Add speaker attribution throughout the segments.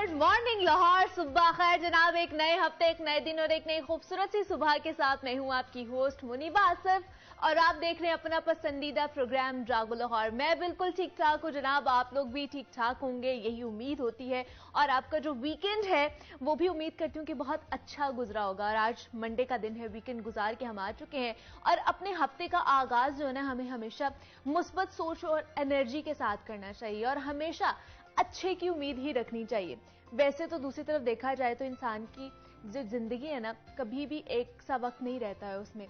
Speaker 1: Good morning Lahore, सुबह खैर जनाब। एक नए हफ्ते, एक नए दिन और एक नई खूबसूरत सी सुबह के साथ मैं हूं आपकी होस्ट मुनीबा आसिफ और आप देख रहे हैं अपना पसंदीदा प्रोग्राम जागो लाहौर। मैं बिल्कुल ठीक ठाक हूं जनाब, आप लोग भी ठीक ठाक होंगे, यही उम्मीद होती है। और आपका जो वीकेंड है वो भी उम्मीद करती हूँ कि बहुत अच्छा गुजरा होगा। और आज मंडे का दिन है, वीकेंड गुजार के हम आ चुके हैं और अपने हफ्ते का आगाज जो है ना, हमें हमेशा मुस्बत सोच और एनर्जी के साथ करना चाहिए और हमेशा अच्छे की उम्मीद ही रखनी चाहिए। वैसे तो दूसरी तरफ देखा जाए तो इंसान की जो जिंदगी है ना, कभी भी एक सा वक्त नहीं रहता है। उसमें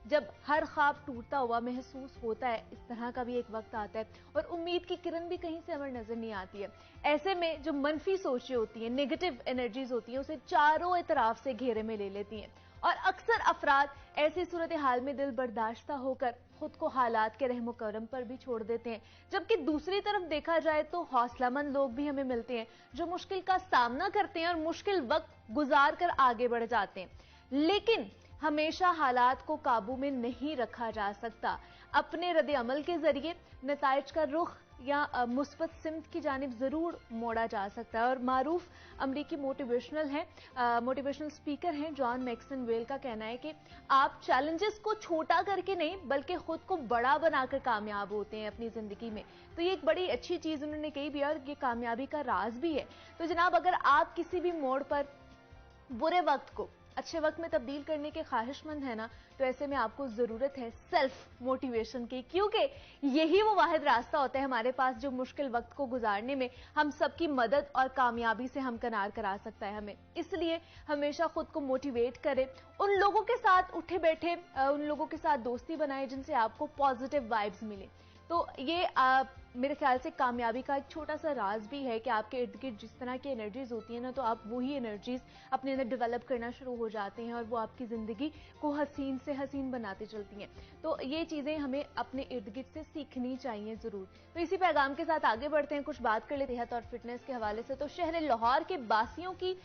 Speaker 1: जब हर ख्वाब टूटता हुआ महसूस होता है, इस तरह का भी एक वक्त आता है और उम्मीद की किरण भी कहीं से हमें नजर नहीं आती है। ऐसे में जो मनफी सोचें होती हैं, नेगेटिव एनर्जीज होती हैं, उसे चारों तरफ से घेरे में ले लेती हैं और अक्सर अफराद ऐसी सूरत हाल में दिल बर्दाश्ता होकर खुद को हालात के रहमो करम पर भी छोड़ देते हैं। जबकि दूसरी तरफ देखा जाए तो हौसलामंद लोग भी हमें मिलते हैं जो मुश्किल का सामना करते हैं और मुश्किल वक्त गुजार कर आगे बढ़ जाते हैं। लेकिन हमेशा हालात को काबू में नहीं रखा जा सकता। अपने रद्द अमल के जरिए नताइज का रुख या मुस्बत सिमत की जानिब जरूर मोड़ा जा सकता है। और मारूफ अमरीकी मोटिवेशनल स्पीकर हैं जॉन मैक्सवेल का कहना है कि आप चैलेंजेस को छोटा करके नहीं बल्कि खुद को बड़ा बनाकर कामयाब होते हैं अपनी जिंदगी में। तो ये एक बड़ी अच्छी चीज उन्होंने कही भी है और ये कामयाबी का राज भी है। तो जनाब, अगर आप किसी भी मोड़ पर बुरे वक्त को अच्छे वक्त में तब्दील करने के ख्वाहिशमंद है ना, तो ऐसे में आपको जरूरत है सेल्फ मोटिवेशन की, क्योंकि यही वो वाहिद रास्ता होता है हमारे पास जो मुश्किल वक्त को गुजारने में हम सबकी मदद और कामयाबी से हमकनार करा सकता है हमें। इसलिए हमेशा खुद को मोटिवेट करें, उन लोगों के साथ उठे बैठे उन लोगों के साथ दोस्ती बनाए जिनसे आपको पॉजिटिव वाइब्स मिले। तो ये मेरे ख्याल से कामयाबी का एक छोटा सा राज भी है कि आपके इर्द गिर्द जिस तरह की एनर्जीज होती है ना, तो आप वही एनर्जीज अपने अंदर डेवलप करना शुरू हो जाते हैं और वो आपकी जिंदगी को हसीन से हसीन बनाते चलती हैं। तो ये चीजें हमें अपने इर्द गिर्द से सीखनी चाहिए जरूर। तो इसी पैगाम के साथ आगे बढ़ते हैं, कुछ बात कर लेते हैं सेहत और फिटनेस के हवाले से। तो शहर लाहौर के बासियों की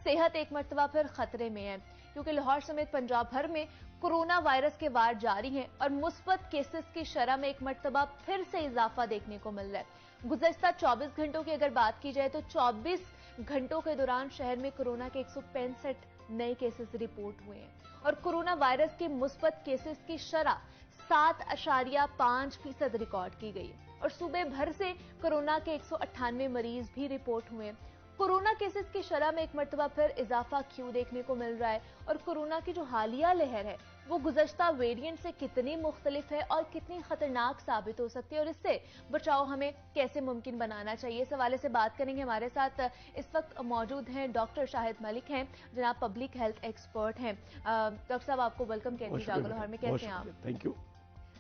Speaker 1: सेहत एक मरतबा फिर खतरे में है, क्योंकि लाहौर समेत पंजाब भर में कोरोना वायरस के वार जारी हैं और मुस्बत केसेस की शरह में एक मरतबा फिर से इजाफा देखने को मिल रहा है। गुज़श्ता 24 घंटों की अगर बात की जाए तो 24 घंटों के दौरान शहर में कोरोना के 165 नए केसेस रिपोर्ट हुए हैं और कोरोना वायरस के मुस्बत केसेस की शरह 7.5% रिकॉर्ड की गई और सूबे भर से कोरोना के 198 मरीज भी रिपोर्ट हुए हैं। कोरोना केसेस की शरह में एक मरतबा फिर इजाफा क्यों देखने को मिल रहा है और कोरोना की जो हालिया लहर है वो गुज़श्ता वेरिएंट से कितनी मुख्तलिफ है और कितनी खतरनाक साबित हो सकती है और इससे बचाव हमें कैसे मुमकिन बनाना चाहिए, इस हवाले से बात करेंगे। हमारे साथ इस वक्त मौजूद हैं डॉक्टर शाहिद मलिक हैं, जनाब पब्लिक हेल्थ एक्सपर्ट हैं। डॉक्टर साहब, आपको वेलकम कहते हैं जागो लाहौर में। कैसे हैं आप?
Speaker 2: थैंक यू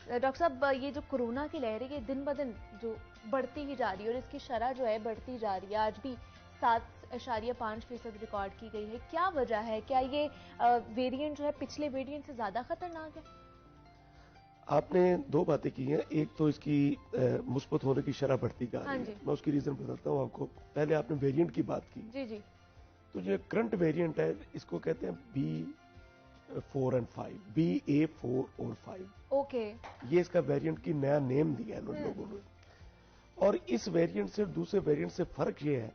Speaker 1: डॉक्टर साहब। ये जो कोरोना की लहर है ये दिन ब दिन जो बढ़ती ही जा रही है और इसकी शरह जो है बढ़ती जा रही है, आज भी 7.5% रिकॉर्ड की गई है। क्या वजह है? क्या ये वेरिएंट जो है पिछले वेरिएंट से ज्यादा खतरनाक है?
Speaker 2: आपने दो बातें की हैं, एक तो इसकी मुस्बत होने की शरह बढ़ती जा रही है। मैं उसकी रीजन बताता हूँ आपको। पहले आपने वेरिएंट की बात की।
Speaker 1: जी जी।
Speaker 2: तो जो करंट वेरिएंट है इसको कहते हैं BA4 और 5।
Speaker 1: ओके।
Speaker 2: ये इसका वेरिएंट की नया नेम दिया है उन लोगों ने। और इस वेरिएंट से दूसरे वेरिएंट से फर्क ये है,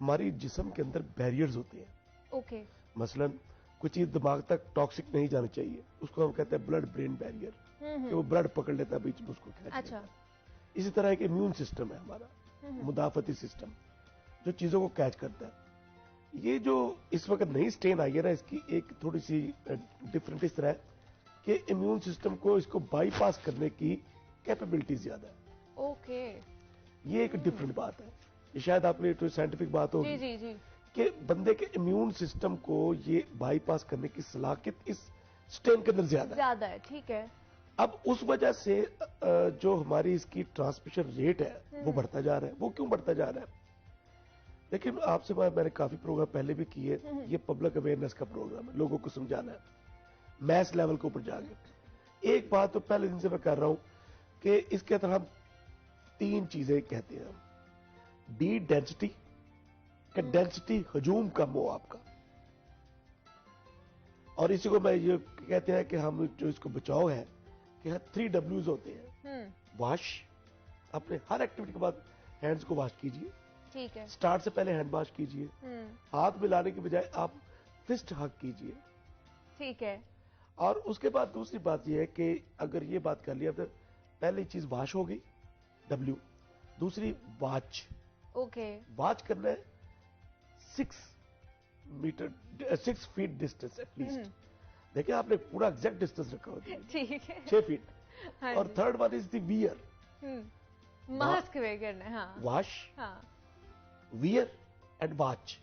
Speaker 2: हमारी जिस्म के अंदर बैरियर्स होते हैं।
Speaker 1: ओके।
Speaker 2: मसलन कुछ चीज दिमाग तक टॉक्सिक नहीं जानी चाहिए, उसको हम कहते हैं ब्लड ब्रेन बैरियर, कि वो ब्लड पकड़ लेता है बीच में, उसको खींच लेता है। इसी तरह एक इम्यून सिस्टम है हमारा, मुदाफती सिस्टम, जो चीजों को कैच करता है। ये जो इस वक्त नई स्ट्रेन आई है ना, इसकी एक थोड़ी सी डिफरेंट इस तरह है कि इम्यून सिस्टम को इसको बाईपास करने की कैपेबिलिटी ज्यादा है।
Speaker 1: ओके।
Speaker 2: ये एक डिफरेंट बात है। ये शायद आपने तो साइंटिफिक बात होगी
Speaker 1: जी जी
Speaker 2: कि बंदे के इम्यून सिस्टम को ये बाईपास करने की सलाहियत इस स्ट्रेन के अंदर ज्यादा है।
Speaker 1: ठीक है।
Speaker 2: अब उस वजह से जो हमारी इसकी ट्रांसमिशन रेट है वो बढ़ता जा रहा है। वो क्यों बढ़ता जा रहा है? लेकिन आपसे मैंने काफी प्रोग्राम पहले भी किए। ये पब्लिक अवेयरनेस का प्रोग्राम है, लोगों को समझाना है मैस लेवल के ऊपर जाके। एक बात तो पहले दिन से मैं कर रहा हूं कि इसके अंदर हम 3 चीजें कहते हैं। डी डेंसिटी, कि डेंसिटी हजूम कम हो आपका, और इसी को मैं ये कहते हैं कि हम जो इसको बचाव है कि 3 W's होते हैं। वॉश, अपने हर एक्टिविटी के बाद हैंड्स को वॉश कीजिए।
Speaker 1: ठीक है।
Speaker 2: स्टार्ट से पहले हैंड वॉश कीजिए, हाथ मिलाने की बजाय आप फिस्ट हग कीजिए।
Speaker 1: ठीक है।
Speaker 2: और उसके बाद दूसरी बात यह है कि अगर ये बात कर लिया तो पहली चीज वॉश हो गई, W। दूसरी वॉच।
Speaker 1: ओके।
Speaker 2: वॉच करना है 6 फीट डिस्टेंस एटलीस्ट। देखिए आपने पूरा एग्जैक्ट डिस्टेंस रखा होता है,
Speaker 1: ठीक है।
Speaker 2: 6 फीट।
Speaker 1: हाँ
Speaker 2: और third one is the wear.
Speaker 1: Mask wear करना है। हाँ।
Speaker 2: वॉश,
Speaker 1: हाँ।
Speaker 2: Wear and watch.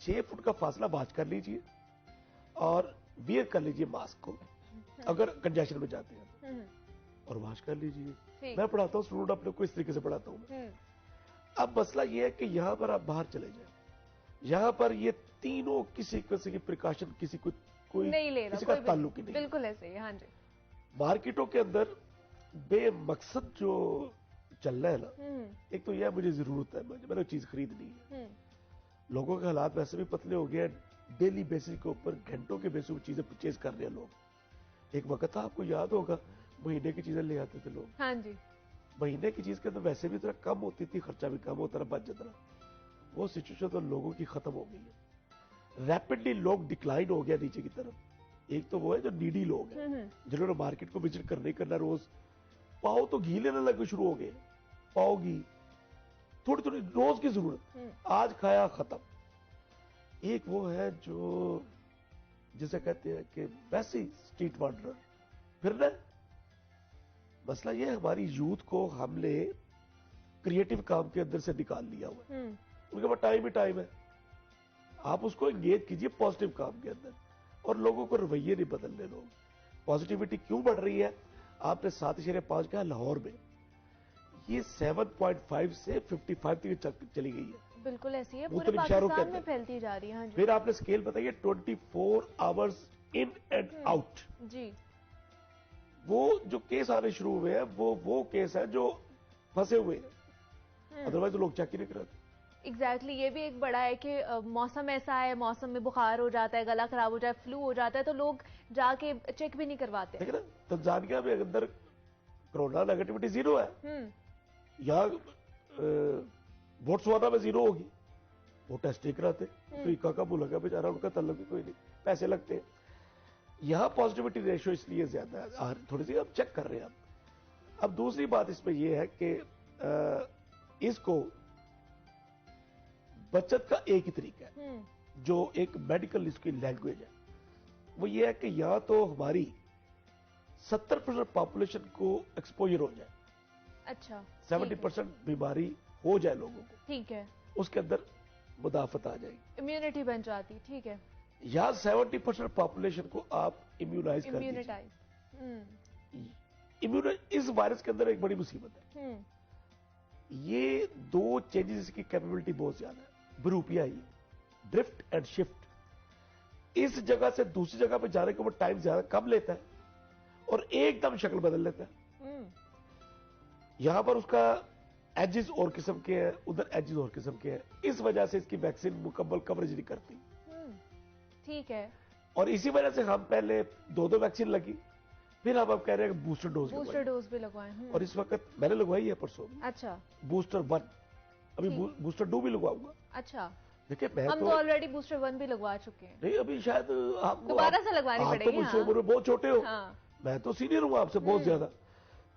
Speaker 2: 6 फुट का फासला वॉच कर लीजिए और वियर कर लीजिए मास्क को अगर कंजेशन में जाते हैं तो, और वॉश कर लीजिए। मैं पढ़ाता हूँ स्टूडेंट अपने को इस तरीके से पढ़ाता हूँ। अब मसला ये है कि यहां पर आप बाहर चले जाए, यहां पर ये तीनों किसी की प्रिकॉशन किसी को कोई
Speaker 1: नहीं ले रहा,
Speaker 2: किसी का ताल्लुक ही नहीं।
Speaker 1: बिल्कुल ऐसे ही। हाँ जी। मार्केटों
Speaker 2: के अंदर बेमकसद जो चल रहा है ना, एक तो यह मुझे जरूरत है, मैंने चीज खरीदनी है। लोगों के हालात वैसे भी पतले हो गए, डेली बेसिस के ऊपर घंटों के बेसिस पर चीजें परचेज कर रहे हैं लोग। एक वक्त था, आपको याद होगा, महीने की चीजें ले आते थे लोग।
Speaker 1: हाँ जी।
Speaker 2: महीने की चीज के अंदर वैसे भी थोड़ा कम होती थी, खर्चा भी कम होता रहा, बच जाता रहा। वो सिचुएशन तो लोगों की खत्म हो गई है। रैपिडली लोग डिक्लाइन हो गया नीचे की तरफ। एक तो वो है जो नीडी लोग हैं, जिन्होंने मार्केट को विजिट करने करना, रोज पाव तो घी लेने लगे शुरू हो गए, पाव घी थोड़ी थोड़ी रोज की जरूरत, आज खाया खत्म। एक वो है जो जिसे कहते हैं कि वैसे स्ट्रीट वॉन्डरर। फिर ना मसला ये है, हमारी यूथ को हमने क्रिएटिव काम के अंदर से निकाल लिया हुआ है। उनके पास टाइम ही टाइम है। आप उसको एंगेज कीजिए पॉजिटिव काम के अंदर, और लोगों को रवैये नहीं बदलने। लोग पॉजिटिविटी क्यों बढ़ रही है? आपने 7.5 कहा लाहौर में, ये 7.5 से 55 तक चली गई है।
Speaker 1: बिल्कुल ऐसी है, पूरे पाकिस्तान में फैलती जा रही है।
Speaker 2: फिर आपने स्केल बताइए, 24 आवर्स इन एंड आउट।
Speaker 1: जी।
Speaker 2: वो जो केस आने शुरू हुए हैं, वो केस है जो फंसे हुए हैं, अदरवाइज तो लोग चेक ही नहीं कराते।
Speaker 1: एग्जैक्टली ये भी एक बड़ा है कि मौसम ऐसा है, मौसम में बुखार हो जाता है, गला खराब हो जाए, फ्लू हो जाता है, तो लोग जाके चेक भी नहीं करवाते।
Speaker 2: देखिए ना, तंजानिया में अंदर कोरोना नेगेटिविटी 0 है। यहाँ बोट्सवाना में 0 होगी, वो टेस्ट नहीं कराते। अफ्रीका का मुल्क है बेचारा, उनका ताल्लुक ही कोई नहीं, पैसे लगते हैं। यहाँ पॉजिटिविटी रेशियो इसलिए ज्यादा है, थोड़ी सी अब चेक कर रहे हैं। अब दूसरी बात इसमें यह है कि इसको बचत का एक ही तरीका है, जो एक मेडिकल इसकी लैंग्वेज है, वो ये है कि या तो हमारी 70% पॉपुलेशन को एक्सपोजर हो जाए।
Speaker 1: अच्छा।
Speaker 2: 70% बीमारी हो जाए लोगों को,
Speaker 1: ठीक है, उसके
Speaker 2: अंदर मुदाफत आ जाएगी,
Speaker 1: इम्यूनिटी बन जाती। ठीक है।
Speaker 2: या 70% पॉपुलेशन को आप इम्यूनाइज कर दीजिए। इस वायरस के अंदर एक बड़ी मुसीबत है, ये 2 चेंजेस की कैपेबिलिटी बहुत ज्यादा है। बरूपिया ही ड्रिफ्ट एंड शिफ्ट। इस जगह से दूसरी जगह पे जाने के ऊपर टाइम ज्यादा कम लेता है और एकदम शक्ल बदल लेता है। यहां पर उसका एजेस और किस्म के हैं, उधर एजेस और किस्म के हैं। इस वजह से इसकी वैक्सीन मुकम्मल कवरेज नहीं करती।
Speaker 1: ठीक है।
Speaker 2: और इसी वजह से हम पहले 2 वैक्सीन लगी, फिर हम अब कह रहे हैं बूस्टर डोज
Speaker 1: भी लगवाएं।
Speaker 2: और इस वक्त मैंने लगवाई है परसों।
Speaker 1: अच्छा।
Speaker 2: बूस्टर 1, अभी बूस्टर 2 भी लगवाऊंगा।
Speaker 1: अच्छा।
Speaker 2: देखिए
Speaker 1: हम तो ऑलरेडी बूस्टर 1 भी लगवा चुके हैं।
Speaker 2: नहीं, अभी शायद आपको
Speaker 1: दोबारा से लगवानी पड़ेगी।
Speaker 2: आप तो मुझसे उम्र में बहुत छोटे हो।
Speaker 1: हाँ।
Speaker 2: मैं तो सीनियर हूँ आपसे बहुत ज्यादा,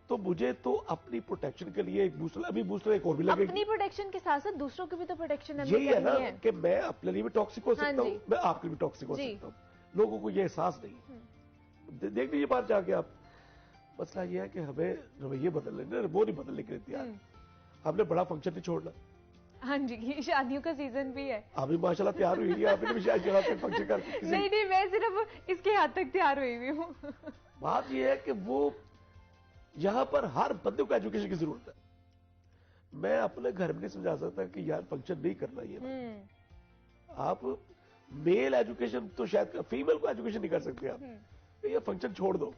Speaker 2: तो मुझे तो अपनी प्रोटेक्शन के लिए एक बूस्टर, अभी बूस्टर एक और भी लगेगी।
Speaker 1: अपनी प्रोटेक्शन के साथ साथ दूसरों की भी तो प्रोटेक्शन
Speaker 2: यही है ना कि मैं अपने लिए भी टॉक्सिक हो सकता हूँ, मैं आपके लिए भी टॉक्सिक हो सकता हूँ। लोगों को ये एहसास नहीं है। देख लीजिए बात जाके आप। मसला ये है कि हमें रवैये बदलने, वो नहीं बदलने के लिए तैयार। हमने बड़ा फंक्शन नहीं छोड़ना।
Speaker 1: हाँ जी, शादियों का सीजन भी है।
Speaker 2: अभी माशाल्लाह तैयार हुई है, आपने भी शायद जगह पे फंक्शन करके।
Speaker 1: नहीं, मैं सिर्फ इसके हद तक तैयार हुई हुई हूँ।
Speaker 2: बात ये है कि वो यहां पर हर बंदे को एजुकेशन की जरूरत है। मैं अपने घर में नहीं समझा सकता कि यार फंक्शन नहीं करना ये। आप मेल एजुकेशन तो शायद, फीमेल को एजुकेशन नहीं कर सकते आप। ये फंक्शन छोड़ दो,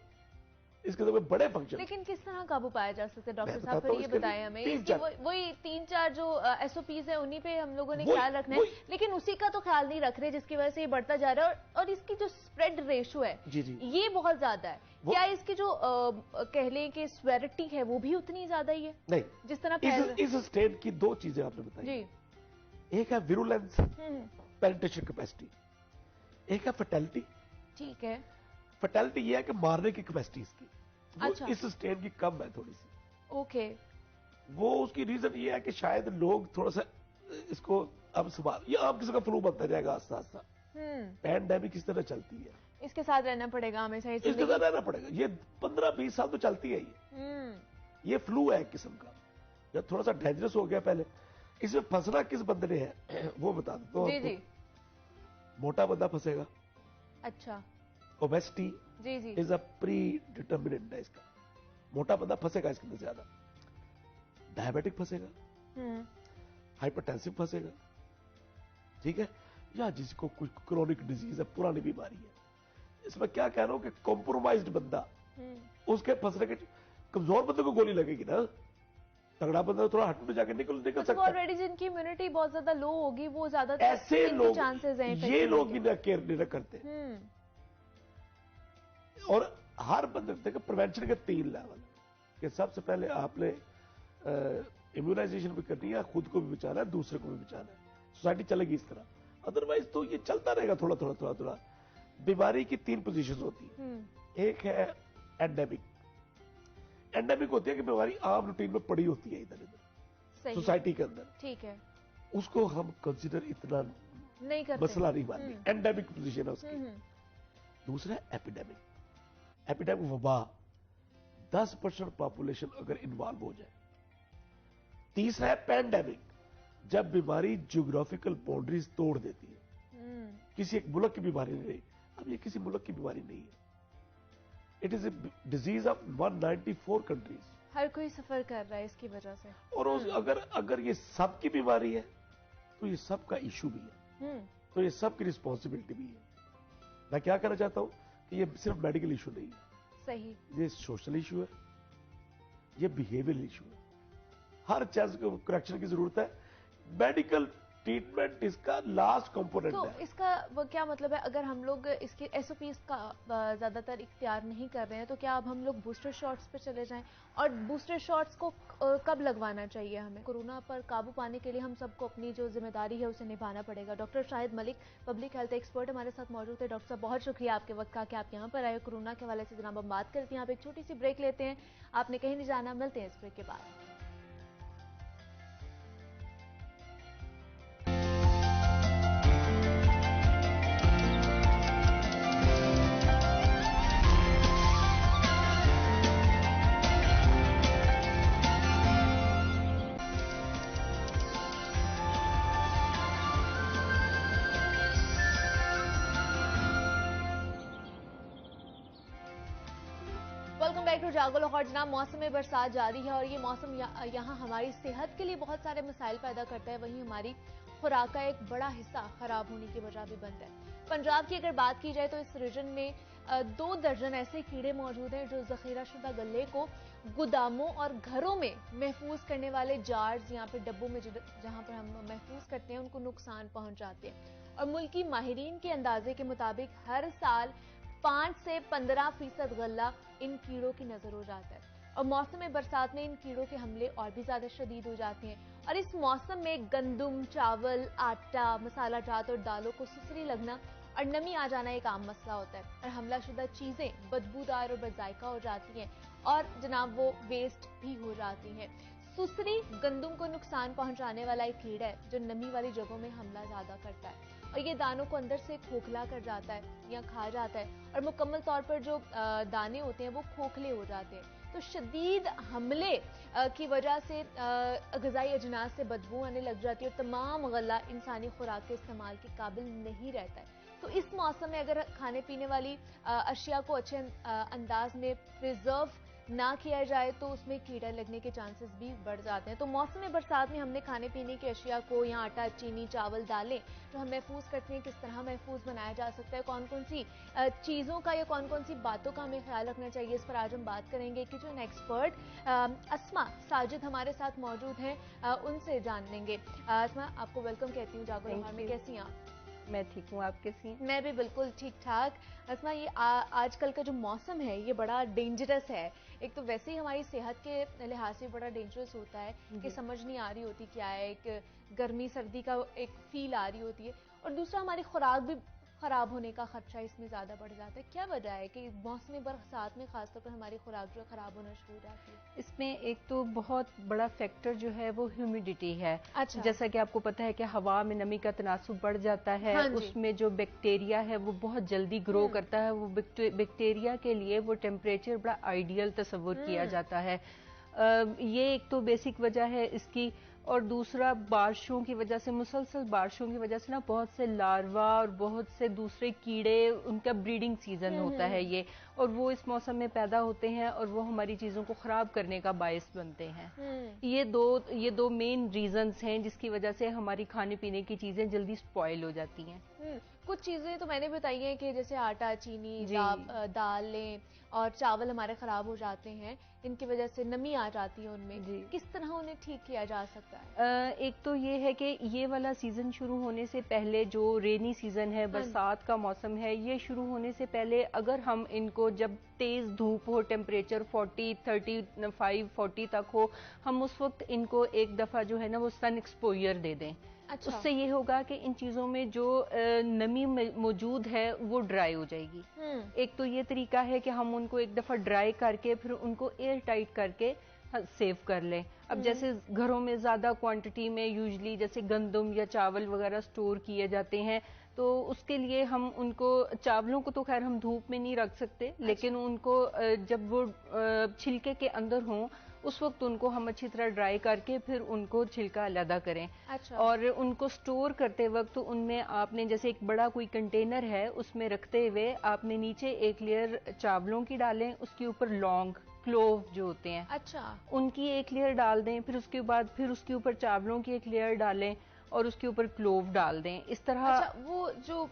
Speaker 2: इसके तो बड़े फंक्शन।
Speaker 1: लेकिन किस तरह काबू पाया जा सकता है डॉक्टर साहब, फिर ये बताएं हमें। वही 3-4 जो SOPs है, उन्हीं पे हम लोगों ने ख्याल रखना है, लेकिन उसी का तो ख्याल नहीं रख रहे, जिसकी वजह से ये बढ़ता जा रहा है। और इसकी जो स्प्रेड रेशो है ये बहुत ज्यादा है। क्या इसकी जो कह लें कि स्वेरिटी है वो भी उतनी ज्यादा ही है?
Speaker 2: नहीं,
Speaker 1: जिस तरह
Speaker 2: इस स्टेट की 2 चीजें आपने बताई। एक है विरुलेंस, पेनिट्रेशन कैपेसिटी, एक है फर्टेलिटी।
Speaker 1: ठीक है।
Speaker 2: फर्टेलिटी ये है कि मारने की कैपेसिटी इसकी, वो
Speaker 1: अच्छा।
Speaker 2: इस स्ट्रेन की कम है थोड़ी सी।
Speaker 1: ओके।
Speaker 2: वो उसकी रीजन ये है कि शायद लोग थोड़ा सा इसको अब संभाल, ये आम किसी का फ्लू बनता जाएगा आस्ता आस्ता। पैंडेमिक इस तरह चलती है,
Speaker 1: इसके साथ रहना पड़ेगा हमेशा,
Speaker 2: इसके साथ रहना पड़ेगा। ये 15-20 साल तो चलती है ये फ्लू है एक किस्म का, जब थोड़ा सा डेंजरस हो गया पहले। इसमें फंसना किस बंदे ने है वो बता दो।
Speaker 1: जी जी।
Speaker 2: मोटा बंदा फंसेगा।
Speaker 1: अच्छा।
Speaker 2: ओबेसिटी
Speaker 1: जी जी।
Speaker 2: इज अ प्री डिटर्मिनेंट है इसका, मोटा बंदा फंसेगा इसके अंदर ज्यादा। डायबिटिक फंसेगा, हाइपरटेंसिव फंसेगा, ठीक है, या जिसको कुछ क्रोनिक डिजीज है, पुरानी बीमारी है। इसमें क्या कह रहा हूं कि कॉम्प्रोमाइज्ड बंदा, उसके फंसने के, कमजोर बंदे को गोली लगेगी ना, तगड़ा बंदा थोड़ा हट में जाके निकल सकता है।
Speaker 1: ऑलरेडी जिनकी इम्यूनिटी बहुत ज्यादा लो होगी वो ज्यादा
Speaker 2: ऐसे लोग,
Speaker 1: चांसेस हैं,
Speaker 2: ये लोग भी ना केयर नहीं करते। और हर बंदे देखो प्रिवेंशन के 3 लेवल कि सबसे पहले आपने इम्यूनाइजेशन भी करनी है, खुद को भी बचाना है, दूसरे को भी बचाना है। सोसाइटी चलेगी इस तरह, अदरवाइज तो ये चलता रहेगा थोड़ा थोड़ा थोड़ा थोड़ा। बीमारी की 3 पोजीशन होती है। एक है एंडेमिक। एंडेमिक होती है कि बीमारी आम रूटीन में पड़ी होती है इधर इधर सोसाइटी के अंदर,
Speaker 1: ठीक है,
Speaker 2: उसको हम कंसिडर इतना
Speaker 1: नहीं करते,
Speaker 2: मसला नहीं मानते, एंडेमिक पोजीशन है उसकी। दूसरा है एपिडेमिक। एपिडेमिक वबा, 10% पॉपुलेशन अगर इन्वॉल्व हो जाए। तीसरा है पैंडेमिक, जब बीमारी ज्योग्राफिकल बाउंड्रीज तोड़ देती है। किसी एक मुल्क की बीमारी नहीं, अब ये किसी मुल्क की बीमारी नहीं है, it is a disease of 194 countries.
Speaker 1: हर कोई सफर कर रहा है इसकी वजह से।
Speaker 2: और अगर ये सबकी बीमारी है तो ये सबका इशू भी है, तो ये सबकी रिस्पॉन्सिबिलिटी भी है। मैं क्या कहना चाहता हूं कि ये सिर्फ मेडिकल इशू नहीं है,
Speaker 1: सही,
Speaker 2: ये सोशल इशू है, ये बिहेवियरल इशू है। हर चीज को करेक्शन की जरूरत है। मेडिकल ट्रीटमेंट इसका लास्ट कंपोनेंट
Speaker 1: तो
Speaker 2: है।
Speaker 1: इसका वो क्या मतलब है, अगर हम लोग इसके एसओपीज का ज्यादातर इख्तियार नहीं कर रहे हैं तो क्या अब हम लोग बूस्टर शॉट्स पे चले जाएं? और बूस्टर शॉट्स को कब लगवाना चाहिए हमें? कोरोना पर काबू पाने के लिए हम सबको अपनी जो जिम्मेदारी है उसे निभाना पड़ेगा। Doctor Shahid Malik, public health expert, हमारे साथ मौजूद है। डॉक्टर साहब, बहुत शुक्रिया आपके वक्त का कि आप यहाँ पर आए। कोरोना के हवाले से जनाब हम बात करते हैं। आप एक छोटी सी ब्रेक लेते हैं, आपने कहीं नहीं जाना, मिलते हैं इस ब्रेक के बाद। वेलकम बैक टू जागो लाहौर। जनाब, मौसम में बरसात जारी है और ये मौसम यहाँ हमारी सेहत के लिए बहुत सारे मसाइल पैदा करता है, वहीं हमारी खुराक का एक बड़ा हिस्सा खराब होने की वजह भी बनता है। पंजाब की अगर बात की जाए तो इस रीजन में 2 दर्जन ऐसे कीड़े मौजूद हैं जो जखीराशुदा गल्ले को गोदामों और घरों में महफूज करने वाले जार्स, यहाँ पे डब्बों में जहाँ पर हम महफूज करते हैं, उनको नुकसान पहुंचाते हैं। और मुल्की माहिरीन के अंदाजे के मुताबिक हर साल 5 से 15% गल्ला इन कीड़ों की नजर हो जाता है। और मौसम बरसात में इन कीड़ों के हमले और भी ज्यादा शदीद हो जाते हैं। और इस मौसम में गंदम, चावल, आटा, मसाला जात और दालों को सुसरी लगना और नमी आ जाना एक आम मसला होता है। और हमलाशुदा चीजें बदबूदार और बजायका हो जाती हैं और जनाब वो वेस्ट भी हो जाती हैं। सुसरी गंदम को नुकसान पहुंचाने वाला एक कीड़ा है जो नमी वाली जगहों में हमला ज्यादा करता है और ये दानों को अंदर से खोखला कर जाता है या खा जाता है और मुकम्मल तौर पर जो दाने होते हैं वो खोखले हो जाते हैं। तो शदीद हमले की वजह से ग़िज़ाई अजनास से बदबू आने लग जाती है और तमाम गल्ला इंसानी खुराक के इस्तेमाल के काबिल नहीं रहता है। तो इस मौसम में अगर खाने पीने वाली अशिया को अच्छे अंदाज में प्रिजर्व ना किया जाए तो उसमें कीड़ा लगने के चांसेस भी बढ़ जाते हैं। तो मौसम बरसात में हमने खाने पीने की अशिया को, या आटा, चीनी, चावल, दालें जो हम महफूज करते हैं, किस तरह महफूज बनाया जा सकता है, कौन कौन सी चीज़ों का या कौन कौन सी बातों का हमें ख्याल रखना चाहिए, इस पर आज हम बात करेंगे। किचन एक्सपर्ट अस्मा साजिद हमारे साथ मौजूद हैं, उनसे जान लेंगे। अस्मा, आपको वेलकम कहती हूँ जागो लाहौर में, कैसी हैं आप?
Speaker 3: मैं ठीक हूँ, आप कैसी हैं?
Speaker 1: मैं भी बिल्कुल ठीक ठाक। अस्मा, ये आजकल का जो मौसम है ये बड़ा डेंजरस है। एक तो वैसे ही हमारी सेहत के लिहाज से बड़ा डेंजरस होता है कि समझ नहीं आ रही होती क्या है, एक गर्मी सर्दी का एक फील आ रही होती है, और दूसरा हमारी खुराक भी खराब होने का खदशा इसमें ज़्यादा बढ़ जाता है। क्या वजह है कि मौसमी बरसात में खासतौर पर हमारी खुराक जो खराब होना शुरू हो जाती है?
Speaker 3: इसमें एक तो बहुत बड़ा फैक्टर जो है वो ह्यूमिडिटी है।
Speaker 1: अच्छा।
Speaker 3: जैसा कि आपको पता है कि हवा में नमी का तनासुब बढ़ जाता है।
Speaker 1: हाँ जी।
Speaker 3: उसमें जो बैक्टीरिया है वो बहुत जल्दी ग्रो करता है। वो बैक्टीरिया के लिए वो टेम्परेचर बड़ा आइडियल तस्वुर किया जाता है। ये एक तो बेसिक वजह है इसकी। और दूसरा, बारिशों की वजह से, मुसलसल बारिशों की वजह से ना बहुत से लार्वा और बहुत से दूसरे कीड़े, उनका ब्रीडिंग सीजन होता है ये, और वो इस मौसम में पैदा होते हैं और वो हमारी चीज़ों को ख़राब करने का बायस बनते हैं। ये दो मेन रीजंस हैं जिसकी वजह से हमारी खाने पीने की चीज़ें जल्दी स्पॉइल हो जाती हैं।
Speaker 1: कुछ चीज़ें तो मैंने बताई हैं कि जैसे आटा, चीनी, दालें और चावल हमारे ख़राब हो जाते हैं, इनकी वजह से नमी आ जाती है उनमें। किस तरह उन्हें ठीक किया जा सकता है?
Speaker 3: एक तो ये है कि ये वाला सीज़न शुरू होने से पहले, जो रेनी सीज़न है, बरसात का मौसम है, ये शुरू होने से पहले अगर हम इनको, जब तेज़ धूप हो, टेम्परेचर 35-40 तक हो, हम उस वक्त इनको एक दफ़ा जो है ना वो सन एक्सपोजर दे दें।
Speaker 1: अच्छा।
Speaker 3: उससे ये होगा कि इन चीज़ों में जो नमी मौजूद है वो ड्राई हो जाएगी। एक तो ये तरीका है कि हम उनको एक दफ़ा ड्राई करके फिर उनको एयर टाइट करके सेव कर लें। अब जैसे घरों में ज़्यादा क्वांटिटी में यूजली जैसे गंदम या चावल वगैरह स्टोर किए जाते हैं, तो उसके लिए हम उनको, चावलों को तो खैर हम धूप में नहीं रख सकते, लेकिन उनको जब वो छिलके के अंदर हों उस वक्त उनको हम अच्छी तरह ड्राई करके फिर उनको छिलका अलग करें।
Speaker 1: अच्छा।
Speaker 3: और उनको स्टोर करते वक्त उनमें आपने, जैसे एक बड़ा कोई कंटेनर है, उसमें रखते हुए आपने नीचे एक लेयर चावलों की डालें, उसके ऊपर लौंग, क्लोव जो होते हैं,
Speaker 1: अच्छा,
Speaker 3: उनकी एक लेयर डाल दें, फिर उसके बाद फिर उसके ऊपर चावलों की एक लेयर डालें और उसके ऊपर क्लोव डाल दें। इस तरह।
Speaker 1: अच्छा, वो जो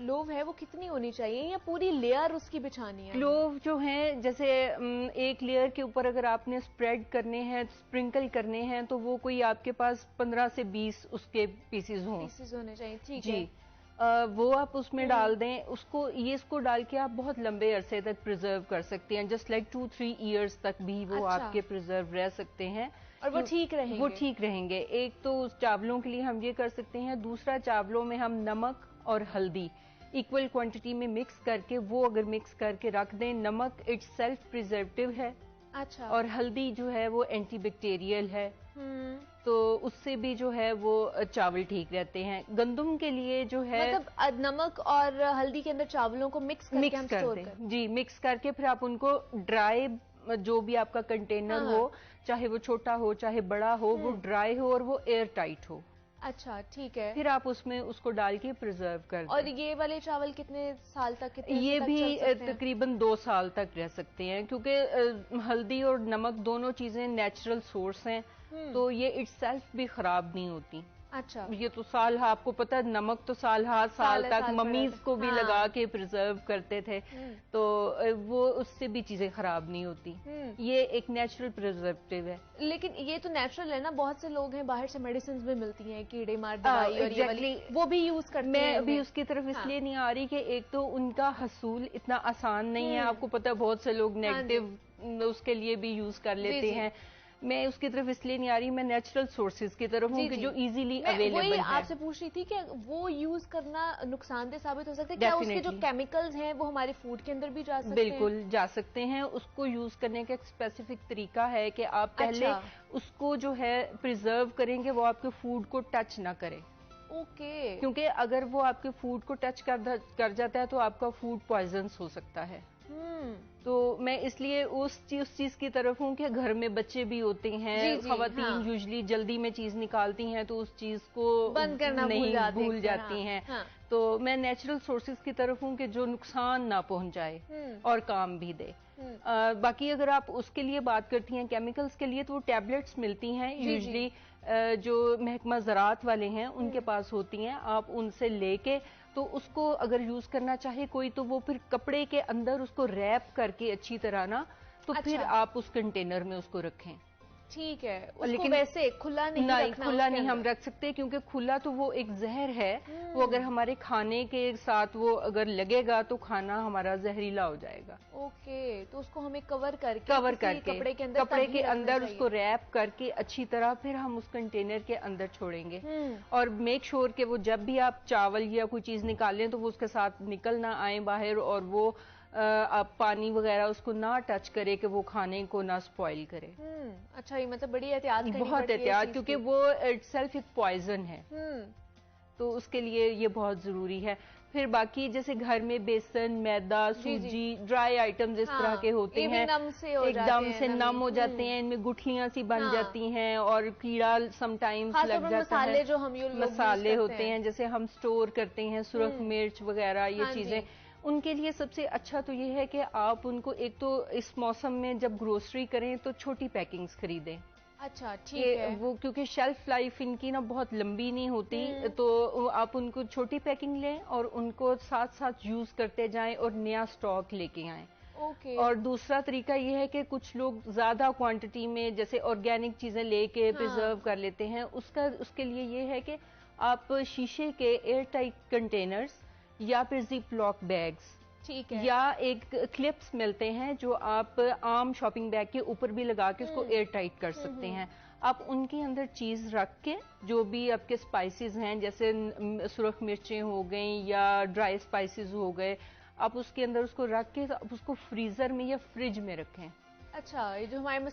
Speaker 1: लोव है वो कितनी होनी चाहिए या पूरी लेयर उसकी बिछानी है?
Speaker 3: क्लोव जो हैं, जैसे एक लेयर के ऊपर अगर आपने स्प्रेड करने हैं, स्प्रिंकल करने हैं, तो वो कोई आपके पास 15 से 20 उसके पीसेस
Speaker 1: होने चाहिए। ठीक
Speaker 3: जी
Speaker 1: है।
Speaker 3: वो आप उसमें डाल दें। इसको डाल के आप बहुत लंबे अरसे तक प्रिजर्व कर सकते हैं, जस्ट लाइक 2-3 ईयर्स तक भी वो आपके प्रिजर्व रह सकते हैं
Speaker 1: और वो ठीक रहेंगे।
Speaker 3: वो ठीक रहेंगे। एक तो उस चावलों के लिए हम ये कर सकते हैं। दूसरा, चावलों में हम नमक और हल्दी इक्वल क्वांटिटी में मिक्स करके, वो अगर मिक्स करके रख दें, नमक इट्स सेल्फ प्रिजर्वेटिव है।
Speaker 1: अच्छा।
Speaker 3: और हल्दी जो है वो एंटीबैक्टीरियल है, तो उससे भी जो है वो चावल ठीक रहते हैं। गंदम के लिए जो है,
Speaker 1: मतलब नमक और हल्दी के अंदर चावलों को मिक्स करके हम स्टोर
Speaker 3: दें। जी, मिक्स करके फिर आप उनको ड्राई, जो भी आपका कंटेनर हो, चाहे वो छोटा हो चाहे बड़ा हो, वो ड्राई हो और वो एयर टाइट हो।
Speaker 1: अच्छा, ठीक है।
Speaker 3: फिर आप उसमें उसको डाल के प्रिजर्व कर दें।
Speaker 1: और ये वाले चावल कितने साल तक,
Speaker 3: ये भी तकरीबन 2 साल तक रह सकते हैं, क्योंकि हल्दी और नमक दोनों चीजें नेचुरल सोर्स हैं, तो ये इटसेल्फ भी खराब नहीं होती।
Speaker 1: अच्छा।
Speaker 3: ये तो साल, आपको पता है नमक तो साल तक मम्मीज को भी लगा के प्रिजर्व करते थे, तो वो उससे भी चीजें खराब नहीं होती। ये एक नेचुरल प्रिजर्वेटिव है।
Speaker 1: लेकिन ये तो नेचुरल है ना, बहुत से लोग हैं बाहर से मेडिसिन भी मिलती हैं, कीड़े मार दवाई और ये वाली, वो भी यूज करते हैं।
Speaker 3: मैं अभी उसकी तरफ इसलिए नहीं आ रही कि एक तो उनका हसूल इतना आसान नहीं है, आपको पता है बहुत से लोग नेगेटिव उसके लिए भी यूज कर लेते हैं। मैं उसकी तरफ इसलिए नहीं आ रही, मैं नेचुरल सोर्सेज की तरफ हूँ कि जो इजीली अवेलेबल है।
Speaker 1: आपसे पूछ रही थी कि वो यूज करना नुकसानदेह साबित हो सकता है क्या? उसके जो केमिकल्स हैं वो हमारे फूड के अंदर भी जा सकते हैं?
Speaker 3: बिल्कुल जा सकते हैं। उसको यूज करने का एक स्पेसिफिक तरीका है कि आप पहले उसको जो है प्रिजर्व करेंगे, वो आपके फूड को टच ना करे।
Speaker 1: ओके।
Speaker 3: क्योंकि अगर वो आपके फूड को टच कर जाता है तो आपका फूड पॉइजनस हो सकता है। तो मैं इसलिए उस चीज की तरफ हूँ कि घर में बच्चे भी होते हैं, खवातीन यूजली जल्दी में चीज निकालती हैं तो उस चीज को
Speaker 1: बंद करना भूल
Speaker 3: जाती हैं। तो मैं नेचुरल सोर्सेज की तरफ हूँ कि जो नुकसान ना पहुंचाए और काम भी दे। बाकी अगर आप उसके लिए बात करती हैं केमिकल्स के लिए, तो वो टैबलेट्स मिलती हैं यूजली, जो महकमा ज़राअत वाले हैं उनके पास होती हैं। आप उनसे लेके तो उसको अगर यूज करना चाहे कोई, तो वो फिर कपड़े के अंदर उसको रैप करके अच्छी तरह ना, तो फिर आप उस कंटेनर में उसको रखें।
Speaker 1: ठीक है, उसको
Speaker 3: लेकिन
Speaker 1: वैसे खुला नहीं रखना,
Speaker 3: खुला नहीं हम रख सकते, क्योंकि खुला तो वो एक जहर है। वो अगर हमारे खाने के साथ वो अगर लगेगा तो खाना हमारा जहरीला हो जाएगा।
Speaker 1: ओके, तो उसको हमें कवर करके कपड़े के अंदर
Speaker 3: उसको रैप करके अच्छी तरह फिर हम उस कंटेनर के अंदर छोड़ेंगे। और मेक श्योर कि वो जब भी आप चावल या कोई चीज निकालें तो वो उसके साथ निकल ना आए बाहर, और वो आप पानी वगैरह उसको ना टच करे कि वो खाने को ना स्पॉइल करे।
Speaker 1: अच्छा, ये मतलब बड़ी एहतियात करनी
Speaker 3: बहुत
Speaker 1: पड़ती है
Speaker 3: एहतियात, क्योंकि वो इटसेल्फ एक पॉइजन है, तो उसके लिए ये बहुत जरूरी है। फिर बाकी जैसे घर में बेसन, मैदा, सूजी, ड्राई आइटम्स इस तरह के होते हैं, एकदम से नम हो जाते हैं, इनमें गुठलियां सी बन जाती हैं और कीड़ा समटाइम्स लग जाता है।
Speaker 1: जो हम
Speaker 3: मसाले होते हैं जैसे हम स्टोर करते हैं, सुरख मिर्च वगैरह, ये चीजें, उनके लिए सबसे अच्छा तो ये है कि आप उनको एक तो इस मौसम में जब ग्रोसरी करें तो छोटी पैकिंग्स खरीदें।
Speaker 1: अच्छा, ठीक है।
Speaker 3: वो क्योंकि शेल्फ लाइफ इनकी ना बहुत लंबी नहीं होती, तो आप उनको छोटी पैकिंग लें और उनको साथ साथ यूज करते जाएं और नया स्टॉक लेके आएं।
Speaker 1: ओके।
Speaker 3: और दूसरा तरीका ये है कि कुछ लोग ज्यादा क्वांटिटी में जैसे ऑर्गेनिक चीजें लेके प्रिजर्व कर लेते हैं, उसके लिए ये है कि आप शीशे के एयर टाइट कंटेनर्स या फिर जिप लॉक बैग्स,
Speaker 1: ठीक है,
Speaker 3: या एक क्लिप्स मिलते हैं जो आप आम शॉपिंग बैग के ऊपर भी लगा के उसको एयर टाइट कर सकते हैं। आप उनके अंदर चीज रख के जो भी आपके स्पाइसेस हैं, जैसे सुरख मिर्चें हो गई या ड्राई स्पाइसेस हो गए, आप उसके अंदर उसको रख के आप उसको फ्रीजर में या फ्रिज में रखें।
Speaker 1: अच्छा, ये जो हमारे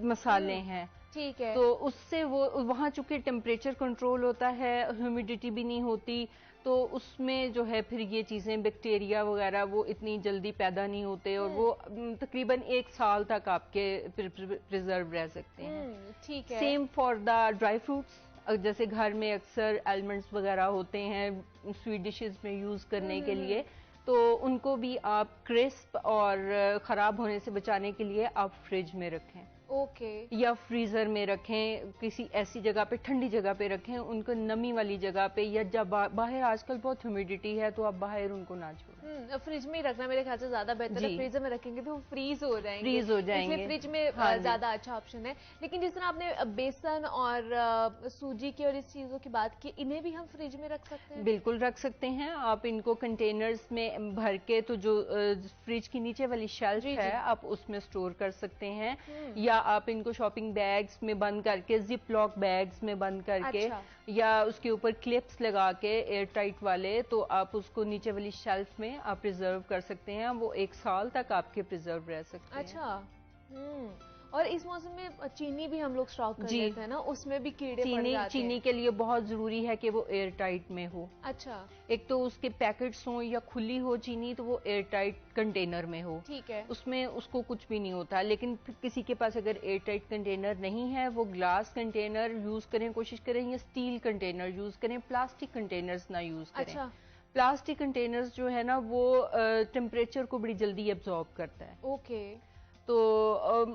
Speaker 3: मसाले हैं,
Speaker 1: ठीक है,
Speaker 3: तो उससे वो वहाँ चूंकि टेम्परेचर कंट्रोल होता है, ह्यूमिडिटी भी नहीं होती, तो उसमें जो है फिर ये चीजें बैक्टीरिया वगैरह वो इतनी जल्दी पैदा नहीं होते, और वो तकरीबन 1 साल तक आपके प्रिजर्व रह सकते हैं।
Speaker 1: ठीक है।
Speaker 3: Same for the dry fruits, जैसे घर में अक्सर आलमंड्स वगैरह होते हैं स्वीट डिशेस में यूज करने के लिए, तो उनको भी आप क्रिस्प और खराब होने से बचाने के लिए आप फ्रिज में रखें।
Speaker 1: ओके।
Speaker 3: या फ्रीजर में रखें, किसी ऐसी जगह पे, ठंडी जगह पे रखें, उनको नमी वाली जगह पे, या जब बाहर आजकल बहुत ह्यूमिडिटी है तो आप बाहर उनको ना छोड़ें।
Speaker 1: फ्रिज में ही रखना मेरे ख्याल से ज्यादा बेहतर है, फ्रीजर में रखेंगे तो वो फ्रीज हो जाएंगे,
Speaker 3: इसलिए
Speaker 1: फ्रिज में ज्यादा अच्छा ऑप्शन है। लेकिन जिस तरह आपने बेसन और सूजी की और इस चीजों की बात की, इन्हें भी हम फ्रिज में रख सकते हैं?
Speaker 3: बिल्कुल रख सकते हैं आप इनको कंटेनर्स में भर के, तो जो फ्रिज की नीचे वाली शेल्फ है आप उसमें स्टोर कर सकते हैं, या आप इनको शॉपिंग बैग्स में बंद करके, जिप लॉक बैग्स में बंद करके, या उसके ऊपर क्लिप्स लगा के एयर टाइट वाले, तो आप उसको नीचे वाली शेल्फ में आप प्रिजर्व कर सकते हैं। वो 1 साल तक आपके प्रिजर्व रह सकते हैं।
Speaker 1: अच्छा। और इस मौसम में चीनी भी हम लोग स्टॉक कर लेते हैं ना, उसमें भी कीड़े पड़ जाते हैं।
Speaker 3: चीनी के लिए बहुत जरूरी है कि वो एयर टाइट में हो।
Speaker 1: अच्छा।
Speaker 3: एक तो उसके पैकेट्स हो या खुली हो चीनी, तो वो एयर टाइट कंटेनर में हो,
Speaker 1: ठीक है,
Speaker 3: उसमें उसको कुछ भी नहीं होता। लेकिन किसी के पास अगर एयर टाइट कंटेनर नहीं है, वो ग्लास कंटेनर यूज करें, कोशिश करें, या स्टील कंटेनर यूज करें, प्लास्टिक कंटेनर्स ना यूज करें।
Speaker 1: अच्छा।
Speaker 3: प्लास्टिक कंटेनर्स जो है ना वो टेम्परेचर को बड़ी जल्दी एब्जॉर्ब करता है।
Speaker 1: ओके।
Speaker 3: तो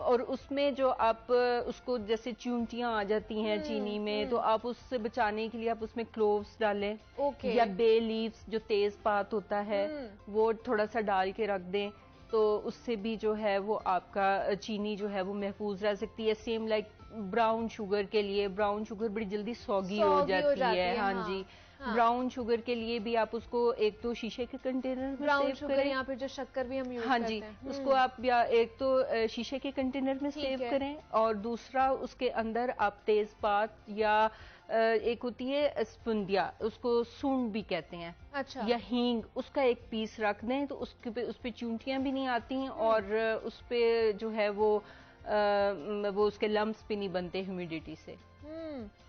Speaker 3: और उसमें जो आप उसको जैसे चूंटियां आ जाती हैं चीनी में, तो आप उससे बचाने के लिए आप उसमें क्लोव्स डालें, या बे लीव्स जो तेज पात होता है वो थोड़ा सा डाल के रख दें, तो उससे भी जो है वो आपका चीनी जो है वो महफूज रह सकती है। सेम लाइक ब्राउन शुगर के लिए, ब्राउन शुगर बड़ी जल्दी सॉगी हो जाती है। हाँ जी, ब्राउन शुगर के लिए भी आप उसको एक तो शीशे के कंटेनर में सेव करें,
Speaker 1: या फिर जो शक्कर भी हम यूज
Speaker 3: हाँ जी, उसको आप या एक तो शीशे के कंटेनर में सेव करें, और दूसरा उसके अंदर आप तेजपात, या एक होती है स्पुंदिया, उसको सूंड भी कहते हैं,
Speaker 1: अच्छा,
Speaker 3: या हींग, उसका एक पीस रख दें, तो उस पे चूंटियां भी नहीं आती, और उस पे जो है वो उसके लम्स भी नहीं बनते ह्यूमिडिटी से।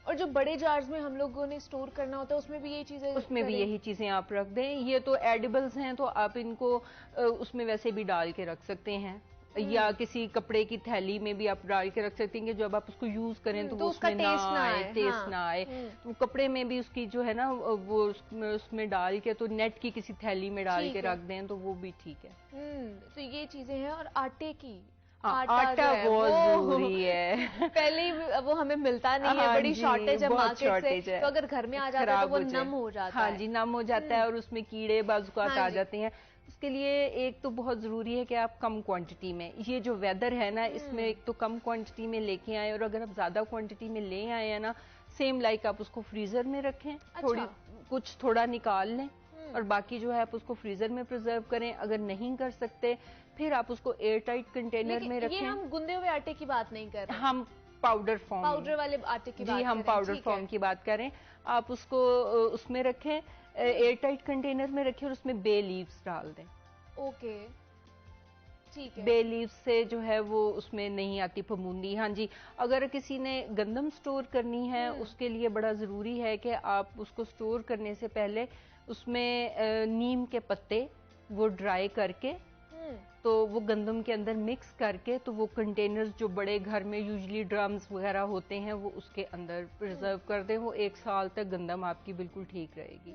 Speaker 1: और जो बड़े जार्स में हम लोगों ने स्टोर करना होता है, उसमें भी यही चीजें,
Speaker 3: उसमें भी यही चीजें आप रख दें। ये तो एडिबल्स हैं, तो आप इनको उसमें वैसे भी डाल के रख सकते हैं, या किसी कपड़े की थैली में भी आप डाल के रख सकते हैं कि जब आप उसको यूज करें तो वो उसमें टेस्ट ना आए। तो कपड़े में भी उसकी जो है ना वो उसमें डाल के, तो नेट की किसी थैली में डाल के रख दें, तो वो भी ठीक है।
Speaker 1: तो ये चीजें हैं। और आटे की,
Speaker 3: आटा बहुत जरूरी है।
Speaker 1: पहले ही वो हमें मिलता नहीं है, बड़ी शॉर्टेज है मार्केट से, तो अगर घर में आ जाता है तो वो नम हो जाता है।
Speaker 3: हाँ जी, नम हो जाता है, और उसमें कीड़े बाज़ात आ जाते हैं। उसके लिए एक तो बहुत ज़रूरी है कि आप कम क्वांटिटी में, ये जो वेदर है ना इसमें एक तो कम क्वांटिटी में लेके आए, और अगर आप ज़्यादा क्वांटिटी में ले आए हैं ना, सेम लाइक आप उसको फ्रीज़र में रखें, कुछ थोड़ा निकाल लें और बाकी जो है आप उसको फ्रीज़र में प्रिजर्व करें। अगर नहीं कर सकते फिर आप उसको एयर टाइट कंटेनर में रखें।
Speaker 1: ये हम गुंदे हुए आटे की बात नहीं कर रहे,
Speaker 3: हम पाउडर
Speaker 1: वाले आटे की बात
Speaker 3: जी, हम पाउडर फॉर्म की बात करें। आप उसको उसमें रखें, एयर टाइट कंटेनर में रखें और उसमें बे लीव्स डाल दें।
Speaker 1: ओके, ठीक है।
Speaker 3: बे लीव्स से जो है वो उसमें नहीं आती फफूंदी। हाँ जी, अगर किसी ने गंदम स्टोर करनी है उसके लिए बड़ा ज़रूरी है कि आप उसको स्टोर करने से पहले उसमें नीम के पत्ते वो ड्राई करके तो वो गंदम के अंदर मिक्स करके, तो वो कंटेनर्स जो बड़े घर में यूजुअली ड्रम्स वगैरह होते हैं वो उसके अंदर प्रिजर्व कर दें। वो 1 साल तक गंदम आपकी बिल्कुल ठीक रहेगी।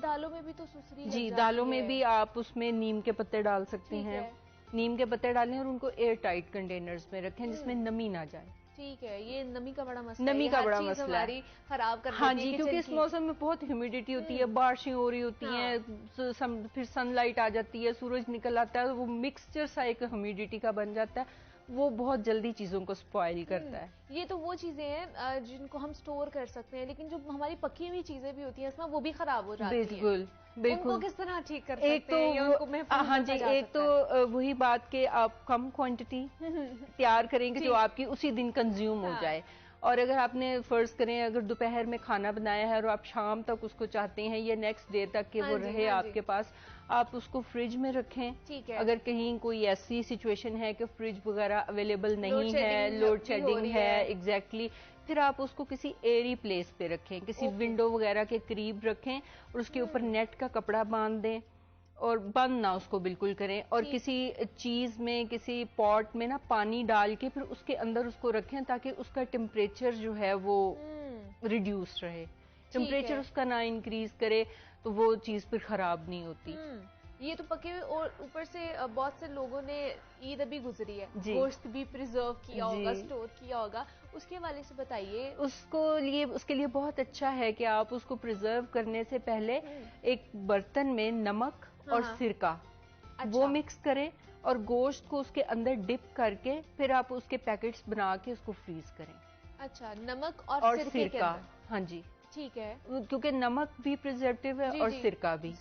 Speaker 1: दालों में भी तो सुसरी
Speaker 3: जी, दालों में भी आप उसमें नीम के पत्ते डाल सकते हैं। नीम के पत्ते डालें और उनको एयर टाइट कंटेनर्स में रखें जिसमें नमी ना जाए।
Speaker 1: ठीक है, ये नमी का बड़ा मसला है,
Speaker 3: नमी का बड़ा मसला है,
Speaker 1: खराब कर देती है।
Speaker 3: हाँ जी, क्योंकि इस मौसम में बहुत ह्यूमिडिटी होती है, बारिशें हो रही होती हैं, फिर सनलाइट आ जाती है, सूरज निकल आता है, वो मिक्सचर सा एक ह्यूमिडिटी का बन जाता है, वो बहुत जल्दी चीजों को स्पॉइल करता है।
Speaker 1: ये तो वो चीजें हैं जिनको हम स्टोर कर सकते हैं, लेकिन जो हमारी पकी हुई चीजें भी होती हैं इसमें वो भी खराब हो जाती हैं।
Speaker 3: बिल्कुल बिल्कुल।
Speaker 1: उनको किस तरह ठीक कर सकते हैं या उनको महफूज
Speaker 3: हाँ जी, एक तो वही बात कि आप कम क्वांटिटी तैयार करेंगे जो आपकी उसी दिन कंज्यूम हो जाए। और अगर आपने फर्ज करें अगर दोपहर में खाना बनाया है और आप शाम तक उसको चाहते हैं या नेक्स्ट डे तक कि वो रहे आपके पास, आप उसको फ्रिज में रखें।
Speaker 1: ठीक है।
Speaker 3: अगर कहीं कोई ऐसी सिचुएशन है कि फ्रिज वगैरह अवेलेबल नहीं है, लोड शेडिंग है, एग्जैक्टली, फिर आप उसको किसी एयरी प्लेस पे रखें, किसी विंडो वगैरह के करीब रखें और उसके ऊपर नेट का कपड़ा बांध दें और बंद ना उसको बिल्कुल करें, और किसी चीज में, किसी पॉट में ना पानी डाल के फिर उसके अंदर उसको रखें ताकि उसका टेम्परेचर जो है वो रिड्यूस रहे। टेम्परेचर उसका ना इंक्रीज करे तो वो चीज फिर खराब नहीं होती।
Speaker 1: ये तो पके हुए, और ऊपर से बहुत से लोगों ने ईद अभी गुजरी है, गोश्त भी प्रिजर्व किया होगा, स्टोर किया होगा, उसके हवाले से बताइए।
Speaker 3: उसके लिए बहुत अच्छा है कि आप उसको प्रिजर्व करने से पहले एक बर्तन में नमक और सिरका वो मिक्स करें और गोश्त को उसके अंदर डिप करके फिर आप उसके पैकेट्स बना के उसको फ्रीज करें।
Speaker 1: अच्छा, नमक और सिरका।
Speaker 3: हाँ जी,
Speaker 1: ठीक है,
Speaker 3: क्योंकि नमक भी प्रिजर्वेटिव है और सिरका भी,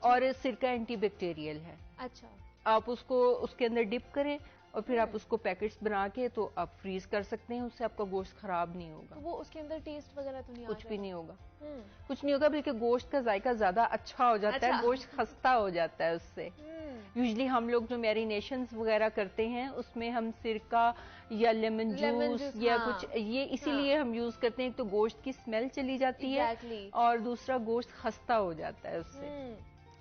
Speaker 3: और सिरका एंटीबैक्टीरियल है।
Speaker 1: अच्छा,
Speaker 3: आप उसको उसके अंदर डिप करें और फिर आप उसको पैकेट्स बना के तो आप फ्रीज कर सकते हैं, उससे आपका गोश्त खराब नहीं होगा।
Speaker 1: तो वो उसके अंदर टेस्ट वगैरह तो नहीं,
Speaker 3: कुछ भी नहीं होगा, कुछ नहीं होगा, बल्कि गोश्त का जायका ज्यादा अच्छा हो जाता है, गोश्त खस्ता हो जाता है उससे। यूजुअली हम लोग जो मैरिनेशंस वगैरह करते हैं उसमें हम सिरका या लेमन जूस या कुछ ये इसीलिए हम यूज करते हैं, तो गोश्त की स्मेल चली जाती है और दूसरा गोश्त खस्ता हो जाता है उससे।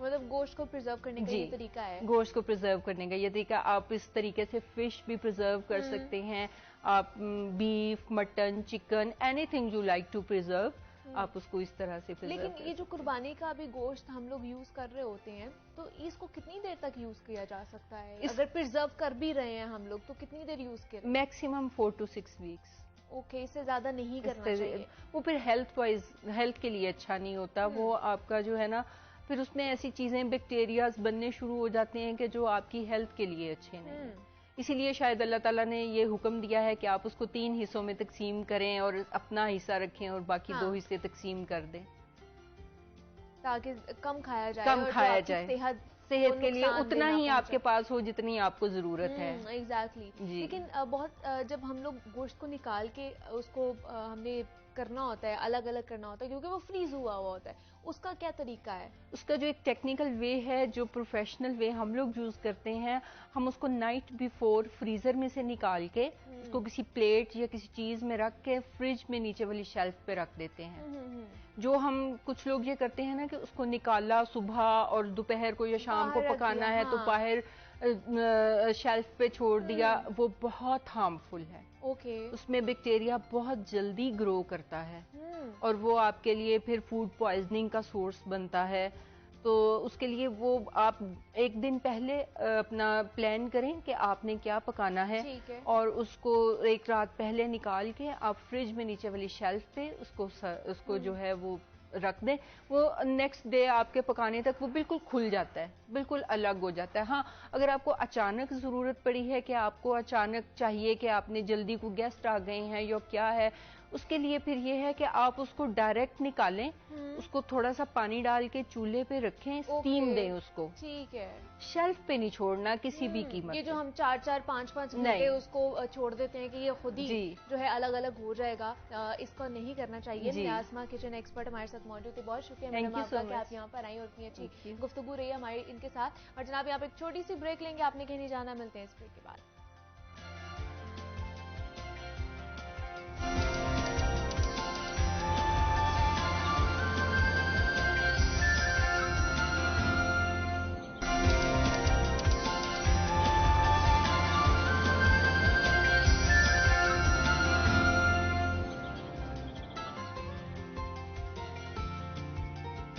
Speaker 1: मतलब गोश्त को प्रिजर्व करने का ये तरीका है।
Speaker 3: गोश्त को प्रिजर्व करने का ये तरीका, आप इस तरीके से फिश भी प्रिजर्व कर सकते हैं, आप beef, mutton, chicken, anything you like to preserve, आप उसको इस तरह से प्रिजर्व।
Speaker 1: लेकिन ये जो कुर्बानी का अभी गोश्त हम लोग यूज कर रहे होते हैं, तो इसको कितनी देर तक यूज किया जा सकता है? अगर प्रिजर्व कर भी रहे हैं हम लोग तो कितनी देर यूज करें?
Speaker 3: Maximum 4 to 6 weeks.
Speaker 1: ओके, इससे ज्यादा नहीं करना चाहिए।
Speaker 3: वो फिर हेल्थ के लिए अच्छा नहीं होता। वो आपका जो है ना, फिर उसमें ऐसी चीजें बैक्टीरियाज बनने शुरू हो जाते हैं कि जो आपकी हेल्थ के लिए अच्छे नहीं। इसीलिए शायद अल्लाह ताला ने ये हुक्म दिया है कि आप उसको 3 हिस्सों में तकसीम करें और अपना हिस्सा रखें और बाकी 2 हिस्से तकसीम कर दें,
Speaker 1: ताकि कम खाया जाए,
Speaker 3: कम खाया जाए, सेहत के लिए उतना ही आपके पास हो जितनी आपको जरूरत है।
Speaker 1: एग्जैक्टली। लेकिन बहुत जब हम लोग गोश्त को निकाल के उसको हमने करना होता है, अलग अलग करना होता है क्योंकि वो फ्रीज हुआ होता है, उसका क्या तरीका है?
Speaker 3: उसका जो एक टेक्निकल वे है, जो प्रोफेशनल वे हम लोग यूज करते हैं, हम उसको नाइट बिफोर फ्रीजर में से निकाल के उसको किसी प्लेट या किसी चीज में रख के फ्रिज में नीचे वाली शेल्फ पे रख देते हैं। जो हम कुछ लोग ये करते हैं ना कि उसको निकाला सुबह और दोपहर को या शाम को पकाना है तो बाहर शेल्फ पे छोड़ दिया, वो बहुत हार्मफुल है। उसमें बैक्टीरिया बहुत जल्दी ग्रो करता है और वो आपके लिए फिर फूड पॉइजनिंग का सोर्स बनता है। तो उसके लिए वो आप एक दिन पहले अपना प्लान करें कि आपने क्या पकाना है और उसको एक रात पहले निकाल के आप फ्रिज में नीचे वाली शेल्फ पे उसको जो है वो रख दें, वो नेक्स्ट डे आपके पकाने तक वो बिल्कुल खुल जाता है, बिल्कुल अलग हो जाता है। हाँ, अगर आपको अचानक ज़रूरत पड़ी है कि आपको अचानक चाहिए कि आपने जल्दी को गेस्ट आ गए हैं या क्या है, उसके लिए फिर ये है कि आप उसको डायरेक्ट निकालें, उसको थोड़ा सा पानी डाल के चूल्हे पे रखें, स्टीम दें उसको।
Speaker 1: ठीक है,
Speaker 3: शेल्फ पे नहीं छोड़ना किसी भी कीमत।
Speaker 1: ये जो हम 4-4, 5-5 घंटे उसको छोड़ देते हैं कि ये खुद ही जो है अलग अलग हो जाएगा, इसको नहीं करना चाहिए। आसमा किचन एक्सपर्ट हमारे साथ मौजूद है, बहुत शुक्रिया मैडम आपका कि आप यहाँ पर आई और इतनी अच्छी गुफ्तगू रही है हमारी इनके साथ। और जनाब यहाँ पे एक छोटी सी ब्रेक लेंगे, आपने कहीं नहीं जाना, मिलते हैं इस ब्रेक के बाद।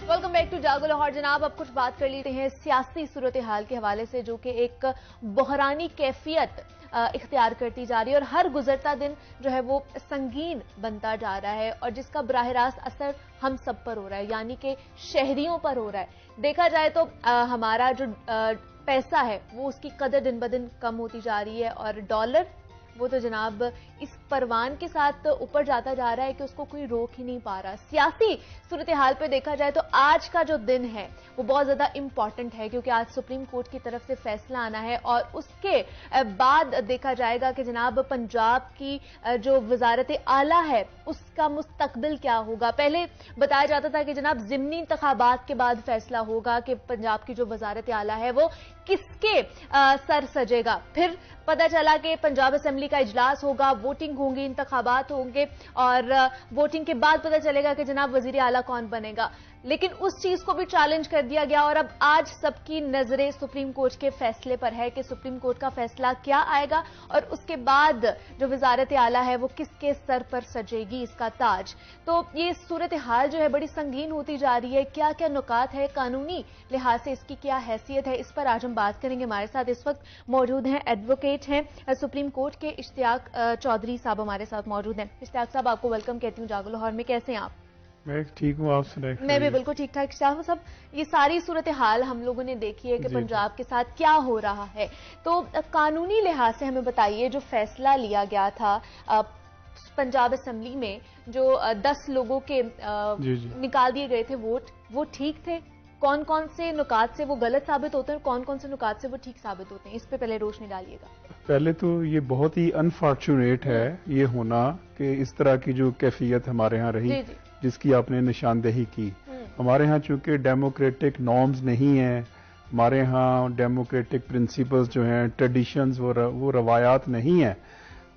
Speaker 1: वेलकम बैक टू जागो लाहौर। जनाब, अब कुछ बात कर लेते हैं सियासी सूरत हाल के हवाले से, जो कि एक बहरानी कैफियत इख्तियार करती जा रही है और हर गुजरता दिन जो है वो संगीन बनता जा रहा है और जिसका बराह रास्त असर हम सब पर हो रहा है, यानी कि शहरियों पर हो रहा है। देखा जाए तो हमारा जो पैसा है वो उसकी कदर दिन ब दिन कम होती जा रही है और डॉलर वो तो जनाब इस परवान के साथ ऊपर जाता जा रहा है कि उसको कोई रोक ही नहीं पा रहा। सियासी सूरत हाल पे देखा जाए तो आज का जो दिन है वो बहुत ज्यादा इंपॉर्टेंट है, क्योंकि आज सुप्रीम कोर्ट की तरफ से फैसला आना है और उसके बाद देखा जाएगा कि जनाब पंजाब की जो वजारत आला है उसका मुस्तकबिल क्या होगा। पहले बताया जाता था कि जनाब ज़िमनी इंतखाबात के बाद फैसला होगा कि पंजाब की जो वजारत आला है वो किसके सर सजेगा। फिर पता चला कि पंजाब असेंबली का इजलास होगा, वोटिंग होंगी, इंतखाबात होंगे और वोटिंग के बाद पता चलेगा कि जनाब वजीर आला कौन बनेगा। लेकिन उस चीज को भी चैलेंज कर दिया गया और अब आज सबकी नजरें सुप्रीम कोर्ट के फैसले पर है कि सुप्रीम कोर्ट का फैसला क्या आएगा और उसके बाद जो वजारत आला है वो किसके सर पर सजेगी इसका ताज। तो ये सूरत हाल जो है बड़ी संगीन होती जा रही है। क्या क्या नुकात है, कानूनी लिहाज से इसकी क्या हैसियत है, इस पर आज हम बात करेंगे। हमारे साथ इस वक्त मौजूद हैं एडवोकेट हैं सुप्रीम कोर्ट के इश्तियाक चौधरी साहब हमारे साथ मौजूद हैं। इश्तियाक साहब, आपको वेलकम कहती हूँ जागो लाहौर में। कैसे हैं आप?
Speaker 4: मैं ठीक हूँ, आप सुनाइए।
Speaker 1: मैं भी बिल्कुल ठीक ठाक। साहब, ये सारी सूरत हाल हम लोगों ने देखी है कि पंजाब के साथ क्या हो रहा है, तो कानूनी लिहाज से हमें बताइए जो फैसला लिया गया था पंजाब असेंबली में, जो 10 लोगों के निकाल दिए गए थे वोट, वो ठीक थे? कौन कौन से नुकात से वो गलत साबित होते हैं और कौन कौन से नुकात से वो ठीक साबित होते हैं, इस पे पहले रोशनी डालिएगा।
Speaker 4: पहले तो ये बहुत ही अनफॉर्चुनेट है ये होना कि इस तरह की जो कैफियत हमारे यहाँ रही जिसकी आपने निशानदेही की। हमारे यहाँ चूंकि डेमोक्रेटिक नॉर्म्स नहीं है, हमारे यहाँ डेमोक्रेटिक प्रिंसिपल्स जो हैं, ट्रेडिशंस, वो रवायात नहीं है।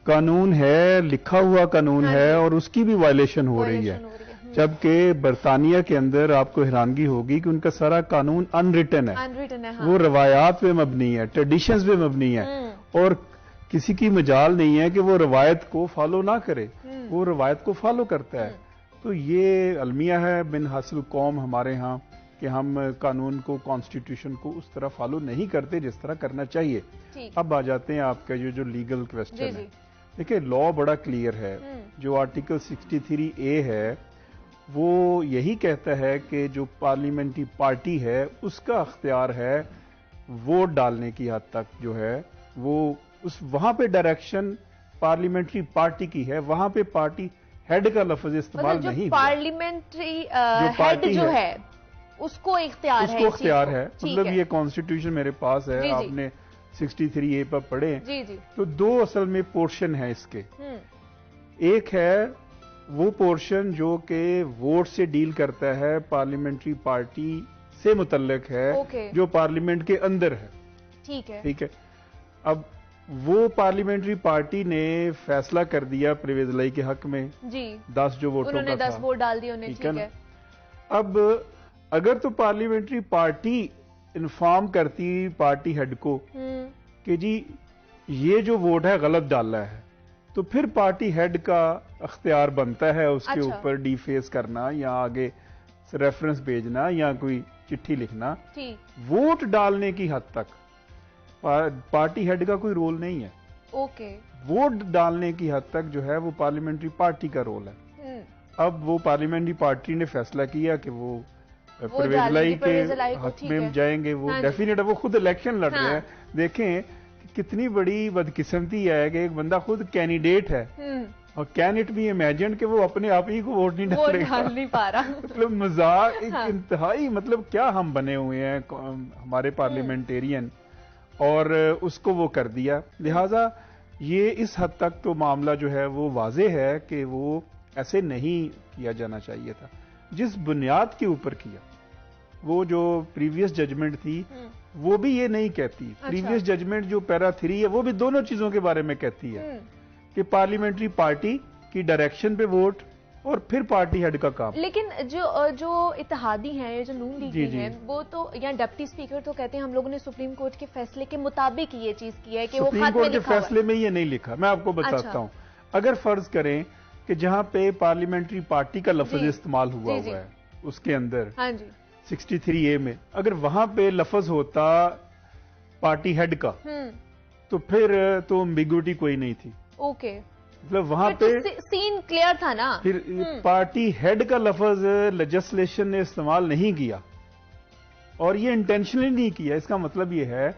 Speaker 4: कानून है, लिखा हुआ कानून है और उसकी भी वायलेशन हो रही है। जबकि बरतानिया के अंदर आपको हैरानगी होगी कि उनका सारा कानून अनरिटन है, वो रवायात पे मबनी है, ट्रेडिशंस पे मबनी है और किसी की मजाल नहीं है कि वो रवायत को फॉलो ना करे, वो रवायत को फॉलो करता है। तो ये अलमिया है बिन हासिल कौम हमारे यहाँ कि हम कानून को, कॉन्स्टिट्यूशन को उस तरह फॉलो नहीं करते जिस तरह करना चाहिए। अब आ जाते हैं आपका जो लीगल क्वेश्चन है। देखिए, लॉ बड़ा क्लियर है। जो आर्टिकल 63A है वो यही कहता है कि जो पार्लियामेंट्री पार्टी है उसका अख्तियार है वोट डालने की हद तक जो है वो वहां पे डायरेक्शन पार्लियामेंट्री पार्टी की है, वहां पे पार्टी हेड का लफ्ज इस्तेमाल नहीं।
Speaker 1: पार्लियामेंट्री हेड जो है उसको इख्तियार है,
Speaker 4: उसको इख्तियार है। मतलब ये कॉन्स्टिट्यूशन मेरे पास है, आपने 63A पर पढ़े। तो दो असल में पोर्शन है इसके। एक है वो पोर्शन जो कि वोट से डील करता है, पार्लियामेंट्री पार्टी से मुतल्लिक है, जो पार्लियामेंट के अंदर है। ठीक है। अब वो पार्लियामेंट्री पार्टी ने फैसला कर दिया परवेज लाई के हक में जी, 10 जो वोटों का
Speaker 1: 10 वोट डाल दिए उन्हें। ठीक है।
Speaker 4: अब अगर तो पार्लियामेंट्री पार्टी इन्फॉर्म करती पार्टी हेड को कि जी ये जो वोट है गलत डाला है, तो फिर पार्टी हेड का अख्तियार बनता है उसके ऊपर डीफेस करना या आगे रेफरेंस भेजना या कोई चिट्ठी लिखना। वोट डालने की हद तक पार्टी हेड का कोई रोल नहीं है। वोट डालने की हद तक जो है वो पार्लियामेंट्री पार्टी का रोल है। अब वो पार्लियामेंट्री पार्टी ने फैसला किया कि वो परवेज
Speaker 1: परवेज
Speaker 4: लाई
Speaker 1: लाई
Speaker 4: के
Speaker 1: को
Speaker 4: हक
Speaker 1: ठीक
Speaker 4: में
Speaker 1: है।
Speaker 4: जाएंगे। वो
Speaker 1: हाँ जी।
Speaker 4: डेफिनेट है, वो खुद इलेक्शन लड़ रहे
Speaker 1: हाँ।
Speaker 4: हैं। देखें कि कितनी बड़ी बदकिस्मती है कि एक बंदा खुद कैंडिडेट है और कैन इट बी इमेजिन कि वो अपने आप ही को वोट नहीं
Speaker 1: वो
Speaker 4: डालेगा।
Speaker 1: डाल नहीं पा रहा।
Speaker 4: मतलब मजाक एक
Speaker 1: हाँ।
Speaker 4: इंतहाई, मतलब क्या हम बने हुए हैं हमारे पार्लियामेंटेरियन, और उसको वो कर दिया। लिहाजा ये इस हद तक तो मामला जो है वो वाजे है कि वो ऐसे नहीं किया जाना चाहिए था। जिस बुनियाद के ऊपर किया, वो जो प्रीवियस जजमेंट थी वो भी ये नहीं कहती। प्रीवियस जजमेंट जो पैरा 3 है वो भी दोनों चीजों के बारे में कहती है कि पार्लियामेंट्री पार्टी की डायरेक्शन पे वोट और फिर पार्टी हेड का काम।
Speaker 1: लेकिन जो इत्तेहादी हैं, जो नून लीग
Speaker 4: जी,
Speaker 1: की
Speaker 4: जी।
Speaker 1: हैं, वो तो या डिप्टी स्पीकर तो कहते हैं हम लोगों ने सुप्रीम कोर्ट के फैसले के मुताबिक ये चीज की है कि वो
Speaker 4: सुप्रीम
Speaker 1: खत में
Speaker 4: कोर्ट के
Speaker 1: लिखा हुआ है।
Speaker 4: फैसले में ये नहीं लिखा। मैं आपको बताता
Speaker 1: अच्छा।
Speaker 4: हूं, अगर फर्ज करें कि जहां पे पार्लियामेंट्री पार्टी का लफ्ज
Speaker 1: जी।
Speaker 4: इस्तेमाल हुआ
Speaker 1: जी।
Speaker 4: हुआ है उसके अंदर
Speaker 1: हाँ जी।
Speaker 4: 63A में, अगर वहां पे लफ्ज होता पार्टी हेड का तो फिर तो एम्बिग्युइटी कोई नहीं थी।
Speaker 1: ओके,
Speaker 4: मतलब वहां पे
Speaker 1: सीन क्लियर था ना।
Speaker 4: फिर पार्टी हेड का लफ्ज लेजिस्लेशन ने इस्तेमाल नहीं किया और ये इंटेंशनली नहीं किया। इसका मतलब ये है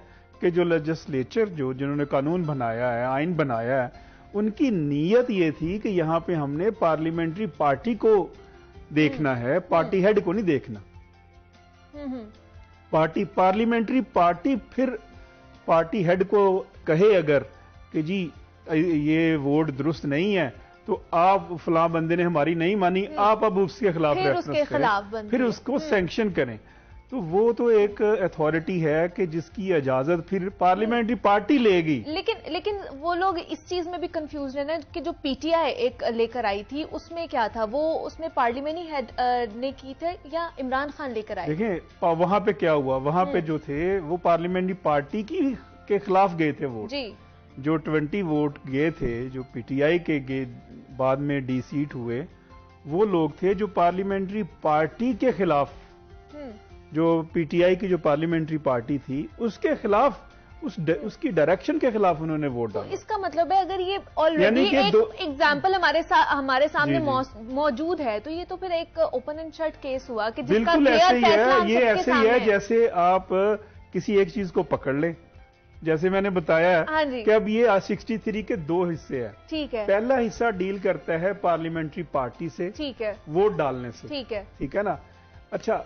Speaker 4: कि जो लेजिस्लेचर जिन्होंने कानून बनाया है, आइन बनाया है, उनकी नीयत ये थी कि यहां पे हमने पार्लियामेंट्री पार्टी को देखना है, पार्टी हेड को नहीं देखना। पार्लियामेंट्री पार्टी फिर पार्टी हेड को कहे अगर कि जी ये वोट दुरुस्त नहीं है तो आप फलां बंदे ने हमारी नहीं मानी, आप अब उसके खिलाफ रेफरेंस करें, फिर उसको सैंक्शन करें, तो वो तो एक अथॉरिटी है कि जिसकी इजाजत फिर पार्लियामेंट्री पार्टी लेगी।
Speaker 1: लेकिन वो लोग इस चीज में भी कंफ्यूज है ना कि जो पीटीआई एक लेकर आई थी उसमें क्या था, वो उसमें पार्लियामेंट्री हेड ने की थे या इमरान खान लेकर आए?
Speaker 4: देखें वहां पे क्या हुआ, वहां पे जो थे वो पार्लियामेंट्री पार्टी के खिलाफ गए थे वोट
Speaker 1: जी।
Speaker 4: जो 20 वोट गए थे, जो पीटीआई के बाद में डी सीट हुए, वो लोग थे जो पार्लियामेंट्री पार्टी के खिलाफ, जो पीटीआई की जो पार्लियामेंट्री पार्टी थी उसके खिलाफ, उसकी डायरेक्शन के खिलाफ उन्होंने वोट डाला।
Speaker 1: तो इसका मतलब है अगर ये ऑलरेडी एक एग्जाम्पल हमारे सामने मौजूद है तो ये तो फिर एक ओपन एंड शट केस हुआ कि जिसका
Speaker 4: बिल्कुल ऐसे ही है। ये
Speaker 1: ऐसे
Speaker 4: ही है जैसे आप किसी एक चीज को पकड़ लें, जैसे मैंने बताया
Speaker 1: हाँ जी।
Speaker 4: कि अब ये 63 के 2 हिस्से हैं।
Speaker 1: ठीक है।
Speaker 4: पहला हिस्सा डील करता है पार्लियामेंट्री पार्टी से,
Speaker 1: ठीक है,
Speaker 4: वोट डालने से, ठीक है ना। अच्छा,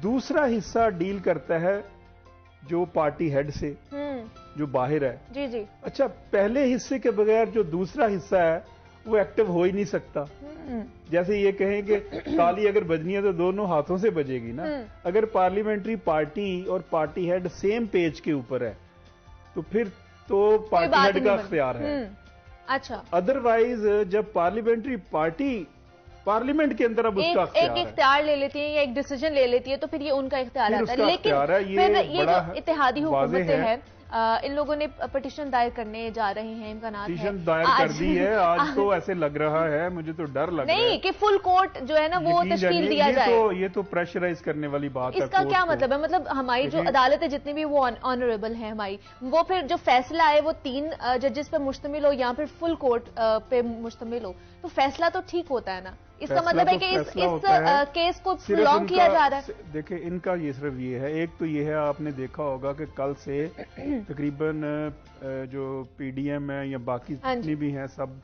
Speaker 4: दूसरा हिस्सा डील करता है जो पार्टी हेड से, जो बाहर है।
Speaker 1: जी जी।
Speaker 4: अच्छा, पहले हिस्से के बगैर जो दूसरा हिस्सा है वो एक्टिव हो ही नहीं सकता। जैसे ये कहें कि ताली अगर बजनी है तो दोनों हाथों से बजेगी ना। अगर पार्लियामेंट्री पार्टी और पार्टी हेड सेम पेज के ऊपर है तो फिर तो पार्टी हेड का अख्तियार है।
Speaker 1: अच्छा,
Speaker 4: अदरवाइज जब पार्लियामेंट्री पार्टी पार्लियामेंट के अंदर अब उसका
Speaker 1: एक इख्तियार ले लेती है या एक डिसीजन ले लेती है तो फिर ये उनका इख्तियार आता है। लेकिन फिर ये जो इत्तेहादी हुकूमतें हैं, इन लोगों ने पिटीशन दायर करने जा रहे हैं, इम्कानात है
Speaker 4: पिटीशन दायर कर दी है आज तो ऐसे लग रहा है, मुझे तो डर लग रहा है
Speaker 1: नहीं कि फुल कोर्ट जो है ना वो तश्कील दिया जाए।
Speaker 4: ये तो प्रेशराइज करने वाली बात है।
Speaker 1: इसका क्या मतलब है? मतलब हमारी जो अदालतें जितनी भी वो ऑनरेबल है हमारी, वो फिर जो फैसला है वो 3 जजेस पे मुश्तमिल हो या फिर फुल कोर्ट पे मुश्तमिल हो तो फैसला तो ठीक होता है ना। इसका मतलब है कि इस केस को लॉन्ग किया जा रहा है।
Speaker 4: देखिए, इनका ये सिर्फ ये है, एक तो ये है, आपने देखा होगा कि कल से तकरीबन जो पीडीएम है या बाकी जितनी भी हैं सब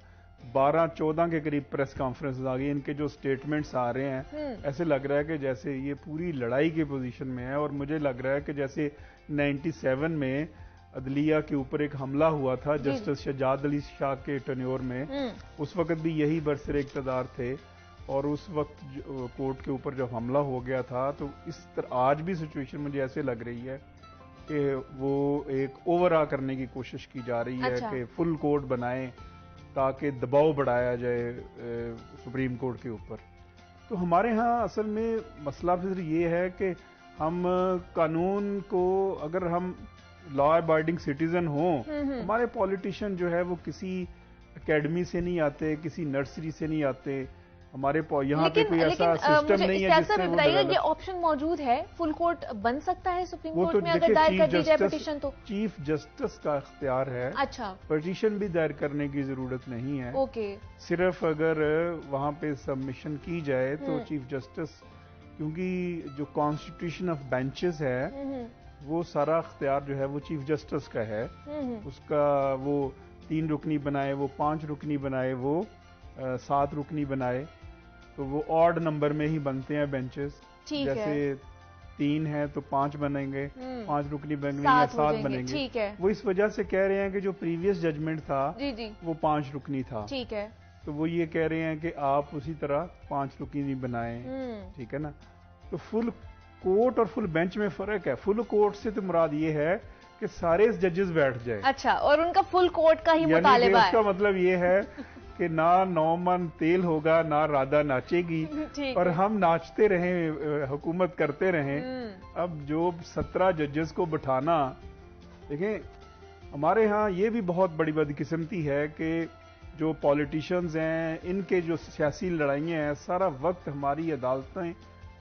Speaker 4: 12-14 के करीब प्रेस कॉन्फ्रेंस आ गई। इनके जो स्टेटमेंट्स आ रहे हैं ऐसे लग रहा है कि जैसे ये पूरी लड़ाई की पोजीशन में है। और मुझे लग रहा है कि जैसे 97 में अदलिया के ऊपर एक हमला हुआ था जस्टिस शहजाद अली शाह के टन्योर में, उस वक्त भी यही बरसर इक़्तिदार थे और उस वक्त कोर्ट के ऊपर जब हमला हो गया था तो इस तरह आज भी सिचुएशन मुझे ऐसे लग रही है कि वो एक ओवरआ करने की कोशिश की जा रही है कि फुल कोर्ट बनाएं ताकि दबाव बढ़ाया जाए सुप्रीम कोर्ट के ऊपर। तो हमारे यहाँ असल में मसला फिर ये है कि हम कानून को, अगर हम लॉ अबाइडिंग सिटीजन हों, हमारे पॉलिटिशियन जो है वो किसी एकेडमी से नहीं आते, किसी नर्सरी से नहीं आते, हमारे यहाँ पे कोई ऐसा सिस्टम नहीं है जिससे वो
Speaker 1: बताइएगा ये ऑप्शन मौजूद है, फुल कोर्ट बन सकता है सुप्रीम कोर्ट में अगर दायर कर दी जाए पिटीशन तो?
Speaker 4: चीफ जस्टिस का इख्तियार है।
Speaker 1: अच्छा,
Speaker 4: पिटीशन भी दायर करने की जरूरत नहीं है।
Speaker 1: ओके,
Speaker 4: सिर्फ अगर वहां पे सबमिशन की जाए तो चीफ जस्टिस, क्योंकि जो कॉन्स्टिट्यूशन ऑफ बेंचेस है वो सारा इख्तियार जो है वो चीफ जस्टिस का है। उसका वो 3 रुकनी बनाए, वो 5 रुकनी बनाए, वो 7 रुकनी बनाए, तो वो ऑड नंबर में ही बनते हैं बेंचेस। जैसे 3 है तो 5 बनेंगे, 5 रुकनी बनेंगे या 7 बनेंगे।
Speaker 1: ठीक है,
Speaker 4: वो इस वजह से कह रहे हैं कि जो प्रीवियस जजमेंट था
Speaker 1: जी
Speaker 4: वो 5 रुकनी था।
Speaker 1: ठीक है,
Speaker 4: तो वो ये कह रहे हैं कि आप उसी तरह 5 रुकनी बनाएं। ठीक है ना। तो फुल कोर्ट और फुल बेंच में फर्क है। फुल कोर्ट से तो मुराद ये है कि सारे जजेस बैठ जाए।
Speaker 1: अच्छा, और उनका फुल कोर्ट का ही मुतालिबा है।
Speaker 4: उसका मतलब ये है कि ना 9 मन तेल होगा, ना राधा नाचेगी, और हम नाचते रहें, हुकूमत करते रहें। अब जो 17 जजेस को बिठाना, देखें हमारे यहाँ ये भी बहुत बड़ी बदकिस्मती है कि जो पॉलिटिशियंस हैं इनके जो सियासी लड़ाइयाँ हैं सारा वक्त हमारी अदालतें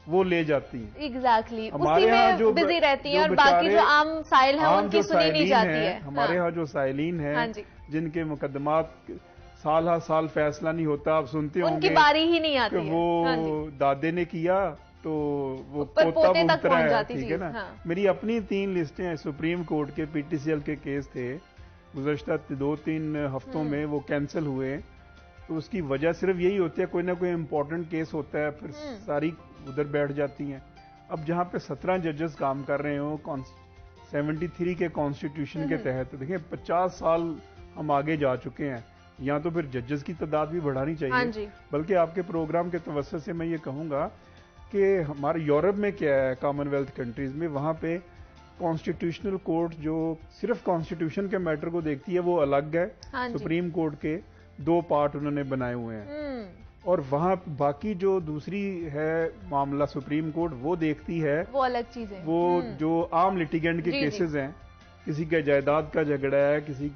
Speaker 4: वो ले जाती हैं।
Speaker 1: एग्जैक्टली, उसी में जो बिजी रहती हैं, और बाकी जो आम साइल हैं उनकी सुनी नहीं जाती है।
Speaker 4: हमारे यहाँ जो साइलीन हैं जिनके मुकदमात साल हर साल फैसला नहीं होता, आप सुनते होंगे
Speaker 1: उनकी बारी ही नहीं आती
Speaker 4: कि वो दादे ने किया तो वो पोता तक पहुंच जाती, ठीक है ना। मेरी अपनी 3 लिस्टें हैं सुप्रीम कोर्ट के PTCL के केस थे, गुज़श्ता 2-3 हफ्तों में वो कैंसिल हुए। तो उसकी वजह सिर्फ यही होती है, कोई ना कोई इम्पोर्टेंट केस होता है, फिर सारी उधर बैठ जाती हैं। अब जहाँ पे 17 जजेस काम कर रहे हो 73 के कॉन्स्टिट्यूशन के तहत, देखिए 50 साल हम आगे जा चुके हैं, यहाँ तो फिर जजेस की तादाद भी बढ़ानी चाहिए। बल्कि आपके प्रोग्राम के तवज्जो से मैं ये कहूँगा कि हमारे यूरोप में क्या है, कॉमनवेल्थ कंट्रीज में, वहाँ पे कॉन्स्टिट्यूशनल कोर्ट जो सिर्फ कॉन्स्टिट्यूशन के मैटर को देखती है वो अलग है। सुप्रीम कोर्ट के 2 पार्ट उन्होंने बनाए हुए हैं, और वहाँ बाकी जो दूसरी है मामला सुप्रीम कोर्ट वो देखती है,
Speaker 1: वो अलग चीज है।
Speaker 4: वो जो आम लिटिगेंट के केसेस हैं, किसी के जायदाद का झगड़ा है, किसी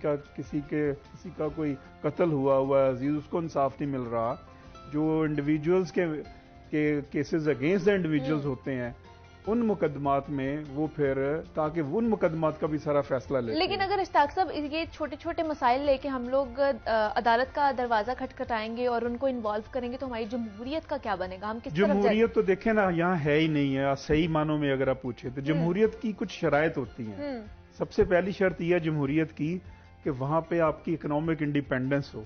Speaker 4: का कोई कत्ल हुआ अजीज, उसको इंसाफ नहीं मिल रहा, जो इंडिविजुअल्स के केसेस अगेंस्ट द इंडिविजुअल्स होते हैं उन मुकदमात में वो फिर, ताकि उन मुकदमात का भी सारा फैसला ले।
Speaker 1: लेकिन अगर इश्ताक साहब ये छोटे छोटे मसाइल लेके हम लोग अदालत का दरवाजा खटखटाएंगे और उनको इन्वॉल्व करेंगे तो हमारी जमहूरियत का क्या बनेगा? हम किस तरफ
Speaker 4: जमहूरियत तो देखें ना, यहाँ है ही नहीं है। सही मानों में अगर आप पूछे तो जमहूरियत की कुछ शराइत होती हैं। सबसे पहली शर्त यह है जमहूरियत की कि वहां पे आपकी इकोनॉमिक इंडिपेंडेंस हो,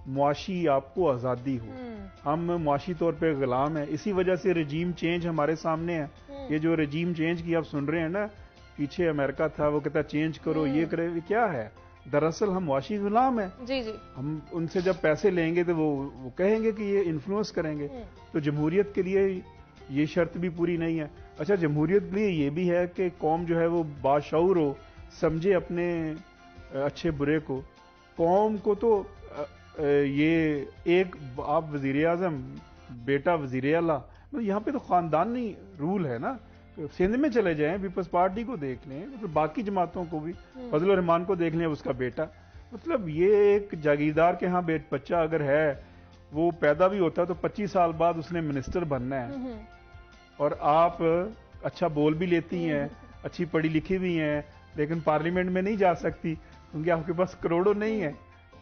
Speaker 4: मुआशी आपको आज़ादी हो। हम मुआशी तौर पे गुलाम है, इसी वजह से रजीम चेंज हमारे सामने है। ये जो रजीम चेंज की आप सुन रहे हैं ना, पीछे अमेरिका था वो कहता चेंज करो, ये करे, ये क्या है? दरअसल हम मुआशी गुलाम है।
Speaker 1: जी जी।
Speaker 4: हम उनसे जब पैसे लेंगे तो वो कहेंगे कि ये इन्फ्लुएंस करेंगे। तो जमहूरियत के लिए ये शर्त भी पूरी नहीं है। अच्छा, जमहूरियत के लिए ये भी है कि कौम जो है वो बाशऊर हो, समझे अपने अच्छे बुरे को। कौम को तो ये एक आप वजीर आजम, बेटा वजीर आला, मतलब यहाँ पे तो खानदानी रूल है ना। सिंध में चले जाएं, पीपल्स पार्टी को देख लें, मतलब बाकी जमातों को भी, फजल रहमान को देख लें, उसका बेटा, मतलब ये एक जागीरदार के यहाँ बच्चा अगर है, वो पैदा भी होता है तो 25 साल बाद उसने मिनिस्टर बनना है, और आप अच्छा बोल भी लेती हैं, अच्छी पढ़ी लिखी भी हैं, लेकिन पार्लियामेंट में नहीं जा सकती क्योंकि आपके पास करोड़ों नहीं है।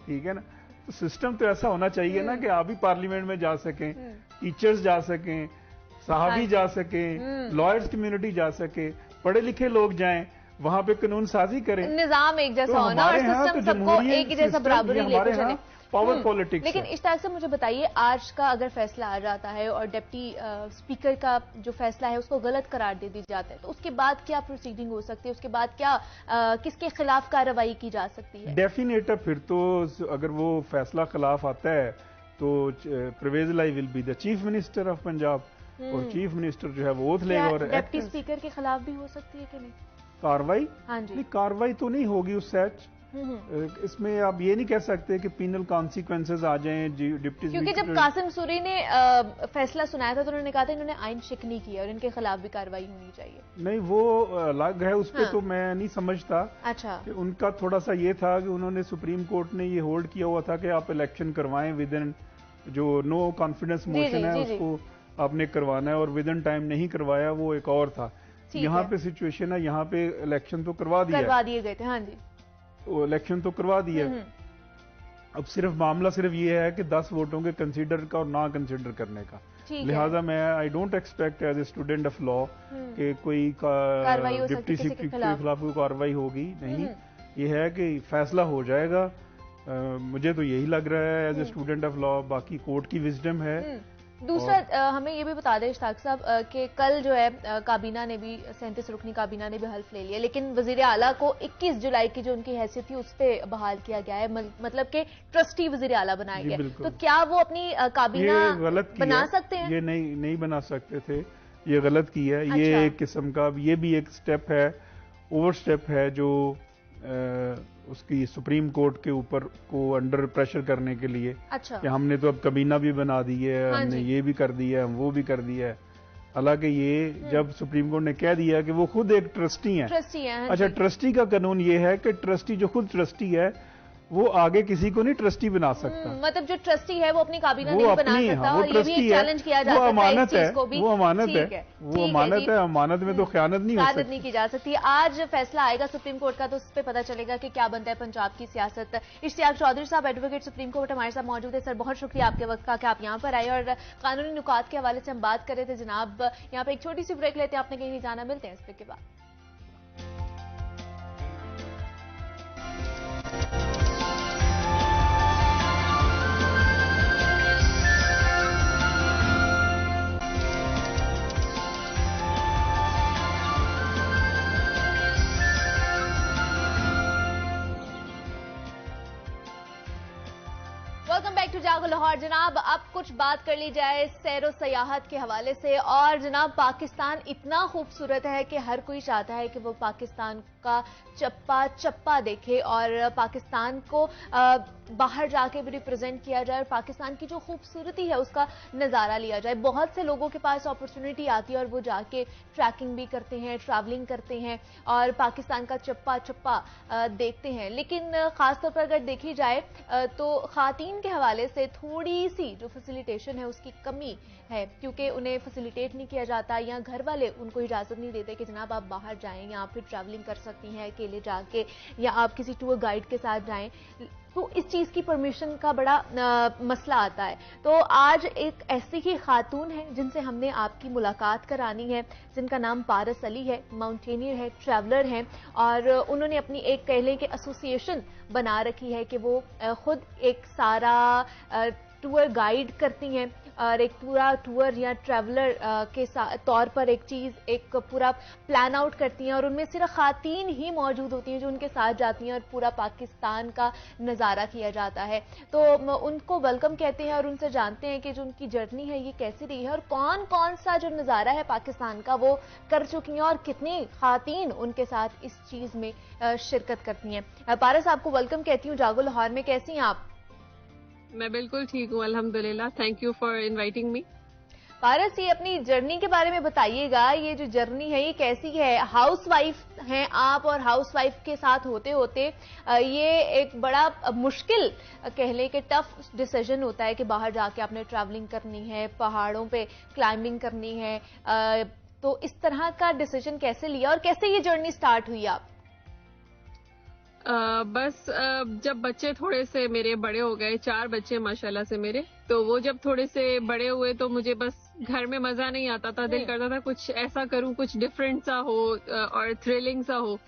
Speaker 4: ठीक है ना। तो सिस्टम तो ऐसा होना चाहिए ना कि आप भी पार्लियामेंट में जा सकें, टीचर्स जा सकें, साहबी जा सकें, लॉयर्स कम्युनिटी जा सके, पढ़े लिखे लोग जाएं, वहां पे कानून साजी करें,
Speaker 1: निजाम एक जैसा होना और सिस्टम सबको एक ही जैसा बराबरी लेके चले।
Speaker 4: Power politics.
Speaker 1: लेकिन इश्ताक से मुझे बताइए, आज का अगर फैसला आ जाता है और डिप्टी स्पीकर का जो फैसला है उसको गलत करार दे दी जाता है, तो उसके बाद क्या प्रोसीडिंग हो सकती है? उसके बाद क्या किसके खिलाफ कार्रवाई की जा सकती है?
Speaker 4: डेफिनेट है, फिर तो अगर वो फैसला खिलाफ आता है तो Parvez Elahi will be the chief minister of Punjab, और चीफ मिनिस्टर जो है वो ओथ लेगा। और
Speaker 1: डिप्टी स्पीकर के खिलाफ भी हो सकती है कि नहीं
Speaker 4: कार्रवाई?
Speaker 1: हाँ जी।
Speaker 4: नहीं, कार्रवाई तो नहीं होगी उस सच। इसमें आप ये नहीं कह सकते कि पीनल कॉन्सिक्वेंसेज आ जाएं डिप्टी,
Speaker 1: क्योंकि जब कासिम सूरी ने फैसला सुनाया था तो उन्होंने कहा था इन्होंने आइन शिकनी की है और इनके खिलाफ भी कार्रवाई होनी चाहिए।
Speaker 4: नहीं, वो अलग है, उस पर तो मैं नहीं समझता।
Speaker 1: अच्छा,
Speaker 4: कि उनका थोड़ा सा ये था कि उन्होंने, सुप्रीम कोर्ट ने ये होल्ड किया हुआ था कि आप इलेक्शन करवाएं विद इन जो नो कॉन्फिडेंस मोशन है उसको आपने करवाना है, और विद इन टाइम नहीं करवाया वो एक और था। यहाँ पे सिचुएशन है, यहाँ पे इलेक्शन तो करवा दिए गए थे, हाँ जी, इलेक्शन तो करवा दिया। अब सिर्फ मामला सिर्फ ये है कि 10 वोटों के कंसीडर का और ना कंसीडर करने का। लिहाजा मैं I don't expect as a student of law कि कोई डिप्टी सीपी के खिलाफ कोई कार्रवाई होगी, नहीं। ये है कि फैसला हो जाएगा, मुझे तो यही लग रहा है as a student of law. बाकी कोर्ट की विजडम है।
Speaker 1: दूसरा हमें ये भी बता दें इश्ताक साहब कि कल जो है काबीना ने भी 37 रुकनी काबीना ने भी हल्फ ले लिया, लेकिन वजीर आला को 21 जुलाई की जो उनकी हैसियत थी उस पर बहाल किया गया है, मतलब कि ट्रस्टी वजीर आला बनाए गए। तो क्या वो अपनी काबीना बना सकते हैं?
Speaker 4: ये नहीं बना सकते थे, ये गलत किया है। ये एक किस्म का ये भी एक स्टेप है, ओवर स्टेप है, जो उसकी सुप्रीम कोर्ट के ऊपर को अंडर प्रेशर करने के लिए कि हमने तो अब काबीना भी बना दी है, हमने ये भी कर दिया है, हम वो भी कर दिया है। हालांकि ये जब सुप्रीम कोर्ट ने कह दिया कि वो खुद एक ट्रस्टी हैं। अच्छा, ट्रस्टी का कानून ये है कि ट्रस्टी जो खुद ट्रस्टी है वो आगे किसी को नहीं ट्रस्टी बना सकता।
Speaker 1: मतलब जो ट्रस्टी है वो अपनी काबीना नहीं बना सकता, और ये भी एक चैलेंज किया जाता है।
Speaker 4: वो अमानत है, वो अमानत है, वो अमानत है, अमानत में तो ख़यानत नहीं हो सकती,
Speaker 1: नहीं की जा सकती। आज फैसला आएगा सुप्रीम कोर्ट का, तो उस पर पता चलेगा कि क्या बनता है पंजाब की सियासत। इश्तियाक चौधरी साहब, एडवोकेट सुप्रीम कोर्ट, हमारे साथ मौजूद है। सर, बहुत शुक्रिया आपके वक्त का कि आप यहाँ पर आए, और कानूनी नुकात के हवाले से हम बात कर रहे थे जनाब। यहाँ पे एक छोटी सी ब्रेक लेते हैं, आपने कहीं नहीं जाना, मिलते हैं इस ब्रेक के बाद। वेलकम बैक टू जागो लाहौर। जनाब, अब कुछ बात कर ली जाए सैरो सयाहत के हवाले से। और जनाब, पाकिस्तान इतना खूबसूरत है कि हर कोई चाहता है कि वो पाकिस्तान का चप्पा चप्पा देखे और पाकिस्तान को बाहर जाके भी रिप्रेजेंट किया जाए, और पाकिस्तान की जो खूबसूरती है उसका नज़ारा लिया जाए। बहुत से लोगों के पास अपॉर्चुनिटी आती है और वो जाके ट्रैकिंग भी करते हैं, ट्रैवलिंग करते हैं और पाकिस्तान का चप्पा चप्पा देखते हैं। लेकिन ख़ासतौर पर अगर देखी जाए तो ख़ातीन के हवाले से थोड़ी सी जो फैसिलिटेशन है उसकी कमी है, क्योंकि उन्हें फैसिलिटेट नहीं किया जाता, या घर वाले उनको इजाज़त नहीं देते कि जनाब आप बाहर जाएं या आप फिर ट्रैवलिंग कर सकती हैं अकेले जाके, या आप किसी टूर गाइड के साथ जाएं। तो इस चीज़ की परमिशन का बड़ा मसला आता है। तो आज एक ऐसी ही खातून है जिनसे हमने आपकी मुलाकात करानी है, जिनका नाम पारस अली है, माउंटेनियर है, ट्रैवलर है, और उन्होंने अपनी एक कह लें कि एसोसिएशन बना रखी है कि वो खुद एक सारा टूर गाइड करती हैं और एक पूरा टूर या ट्रैवलर के तौर पर एक चीज़, एक पूरा प्लान आउट करती हैं, और उनमें सिर्फ खातीन ही मौजूद होती हैं जो उनके साथ जाती हैं और पूरा पाकिस्तान का नज़ारा किया जाता है। तो उनको वेलकम कहते हैं और उनसे जानते हैं कि जो उनकी जर्नी है ये कैसी रही है और कौन कौन सा जो नज़ारा है पाकिस्तान का वो कर चुकी हैं, और कितनी खातीन उनके साथ इस चीज़ में शिरकत करती हैं। पारस, आपको वेलकम कहती हूँ जागो लाहौर में। कैसी हैं आप?
Speaker 5: मैं बिल्कुल ठीक हूँ, अल्हम्दुलिल्लाह। Thank you for inviting me.
Speaker 1: Paras, ये अपनी जर्नी के बारे में बताइएगा, ये जो जर्नी है ये कैसी है? हाउसवाइफ हैं आप, और हाउसवाइफ के साथ होते होते ये एक बड़ा मुश्किल कह लें कि टफ डिसीजन होता है कि बाहर जाके आपने ट्रैवलिंग करनी है, पहाड़ों पे क्लाइंबिंग करनी है, तो इस तरह का डिसीजन कैसे लिया और कैसे ये जर्नी स्टार्ट हुई आप?
Speaker 5: बस जब बच्चे थोड़े से मेरे बड़े हो गए, 4 बच्चे माशाल्लाह से मेरे, तो वो जब थोड़े से बड़े हुए तो मुझे बस घर में मजा नहीं आता था, दिल करता था कुछ ऐसा करूं, कुछ डिफरेंट सा हो और थ्रिलिंग सा हो।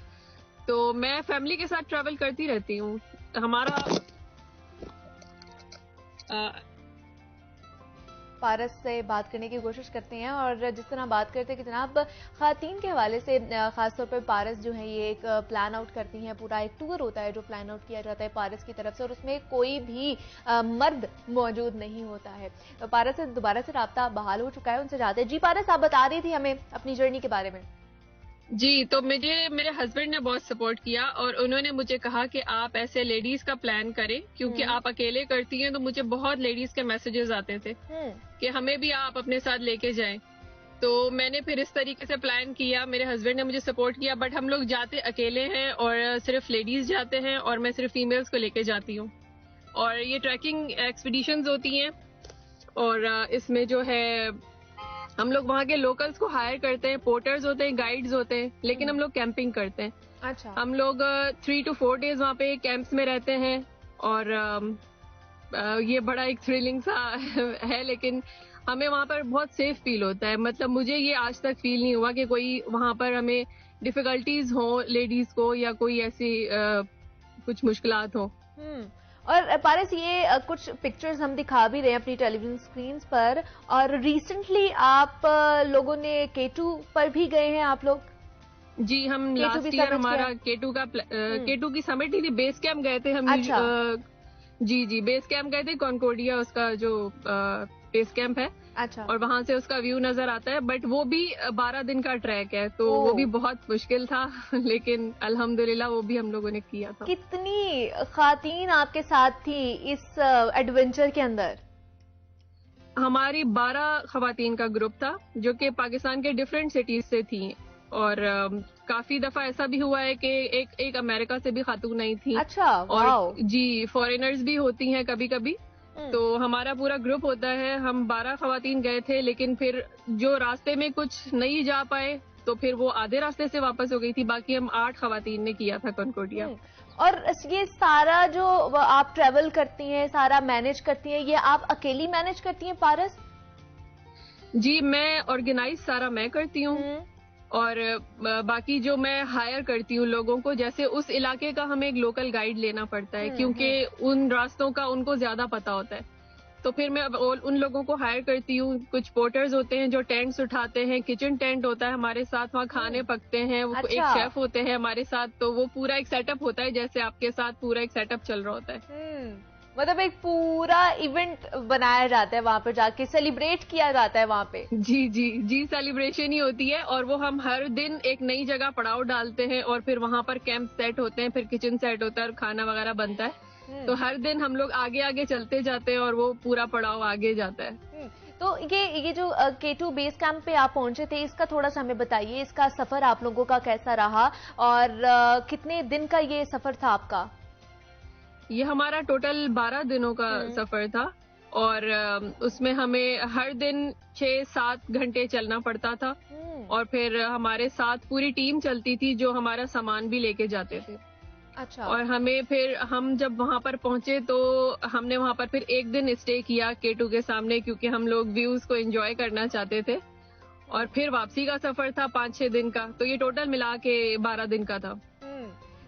Speaker 5: तो मैं फैमिली के साथ ट्रैवल करती रहती हूँ। हमारा
Speaker 1: पारस से बात करने की कोशिश करते हैं, और जिस तरह बात करते हैं कि जनाब खातीन के हवाले से खासतौर पर पारस जो है ये एक प्लान आउट करती हैं, पूरा एक टूर होता है जो प्लान आउट किया जाता है पारस की तरफ से, और उसमें कोई भी मर्द मौजूद नहीं होता है। तो पारस से दोबारा से राब्ता बहाल हो चुका है, उनसे जाते हैं। जी पारस, आप बता रही थी हमें अपनी जर्नी के बारे में।
Speaker 5: जी, तो मेरे हस्बैंड ने बहुत सपोर्ट किया और उन्होंने मुझे कहा कि आप ऐसे लेडीज का प्लान करें, क्योंकि आप अकेले करती हैं। तो मुझे बहुत लेडीज के मैसेजेस आते थे कि हमें भी आप अपने साथ लेके जाएं। तो मैंने फिर इस तरीके से प्लान किया, मेरे हस्बैंड ने मुझे सपोर्ट किया, बट हम लोग जाते अकेले हैं और सिर्फ लेडीज जाते हैं और मैं सिर्फ फीमेल्स को लेके जाती हूँ। और ये ट्रैकिंग एक्सपीडिशंस होती हैं और इसमें जो है हम लोग वहाँ के लोकल्स को हायर करते हैं, पोर्टर्स होते हैं, गाइड्स होते हैं, लेकिन हम लोग कैंपिंग करते हैं।
Speaker 1: अच्छा।
Speaker 5: हम लोग 3 to 4 days वहाँ पे कैंप्स में रहते हैं और ये बड़ा एक थ्रिलिंग सा है, लेकिन हमें वहाँ पर बहुत सेफ फील होता है। मतलब मुझे ये आज तक फील नहीं हुआ कि कोई वहाँ पर हमें डिफिकल्टीज हो लेडीज को या कोई ऐसी कुछ मुश्किलात हो।
Speaker 1: और पारस, ये कुछ पिक्चर्स हम दिखा भी रहे हैं अपनी टेलीविजन स्क्रीन्स पर, और रिसेंटली आप लोगों ने K2 पर भी गए हैं आप लोग?
Speaker 5: जी, हम लास्ट ईयर हमारा K2 की समिट नहीं थी, बेस कैंप गए थे हम।
Speaker 1: अच्छा।
Speaker 5: जी बेस कैंप गए थे, कॉन्कोर्डिया उसका जो बेस कैंप है।
Speaker 1: अच्छा।
Speaker 5: और वहां से उसका व्यू नजर आता है, बट वो भी 12 दिन का ट्रैक है, तो वो भी बहुत मुश्किल था लेकिन अल्हम्दुलिल्लाह वो भी हम लोगों ने किया था।
Speaker 1: कितनी खातीन आपके साथ थी इस एडवेंचर के अंदर?
Speaker 5: हमारी 12 खवातीन का ग्रुप था जो कि पाकिस्तान के डिफरेंट सिटीज से थी, और काफी दफा ऐसा भी हुआ है कि एक अमेरिका से भी खातून आई थी।
Speaker 1: अच्छा,
Speaker 5: और जी फॉरेनर्स भी होती हैं कभी कभी। तो हमारा पूरा ग्रुप होता है, हम 12 खवातीन गए थे, लेकिन फिर जो रास्ते में कुछ नहीं जा पाए तो फिर वो आधे रास्ते से वापस हो गई थी। बाकी हम 8 खवातीन ने किया था कॉन्कोर्डिया।
Speaker 1: और ये सारा जो आप ट्रेवल करती हैं, सारा मैनेज करती हैं, ये आप अकेली मैनेज करती हैं पारस?
Speaker 5: जी, मैं ऑर्गेनाइज सारा मैं करती हूँ, और बाकी जो मैं हायर करती हूँ लोगों को, जैसे उस इलाके का हमें एक लोकल गाइड लेना पड़ता है क्योंकि उन रास्तों का उनको ज्यादा पता होता है। तो फिर मैं उन लोगों को हायर करती हूँ। कुछ पोर्टर्स होते हैं जो टेंट्स उठाते हैं, किचन टेंट होता है हमारे साथ, वहाँ खाने पकते हैं। वो
Speaker 1: अच्छा।
Speaker 5: एक शेफ होते हैं हमारे साथ, तो वो पूरा एक सेटअप होता है, जैसे आपके साथ पूरा एक सेटअप चल रहा होता है।
Speaker 1: मतलब एक पूरा इवेंट बनाया जाता है वहाँ पर जाके, सेलिब्रेट किया जाता है वहाँ पे।
Speaker 5: जी सेलिब्रेशन ही होती है। और वो हम हर दिन एक नई जगह पड़ाव डालते हैं, और फिर वहाँ पर कैंप सेट होते हैं, फिर किचन सेट होता है और खाना वगैरह बनता है। तो हर दिन हम लोग आगे आगे चलते जाते हैं और वो पूरा पड़ाव आगे जाता है।
Speaker 1: तो ये जो K2 बेस कैंप पे आप पहुंचे थे, इसका थोड़ा सा हमें बताइए, इसका सफर आप लोगों का कैसा रहा और कितने दिन का ये सफर था आपका?
Speaker 5: ये हमारा टोटल 12 दिनों का सफर था, और उसमें हमें हर दिन 6-7 घंटे चलना पड़ता था, और फिर हमारे साथ पूरी टीम चलती थी जो हमारा सामान भी लेके जाते थे।
Speaker 1: अच्छा।
Speaker 5: और हमें फिर हम जब वहां पर पहुंचे तो हमने वहां पर फिर एक दिन स्टे किया K2 के सामने, क्योंकि हम लोग व्यूज को एंजॉय करना चाहते थे। और फिर वापसी का सफर था 5-6 दिन का, तो ये टोटल मिला के 12 दिन का था।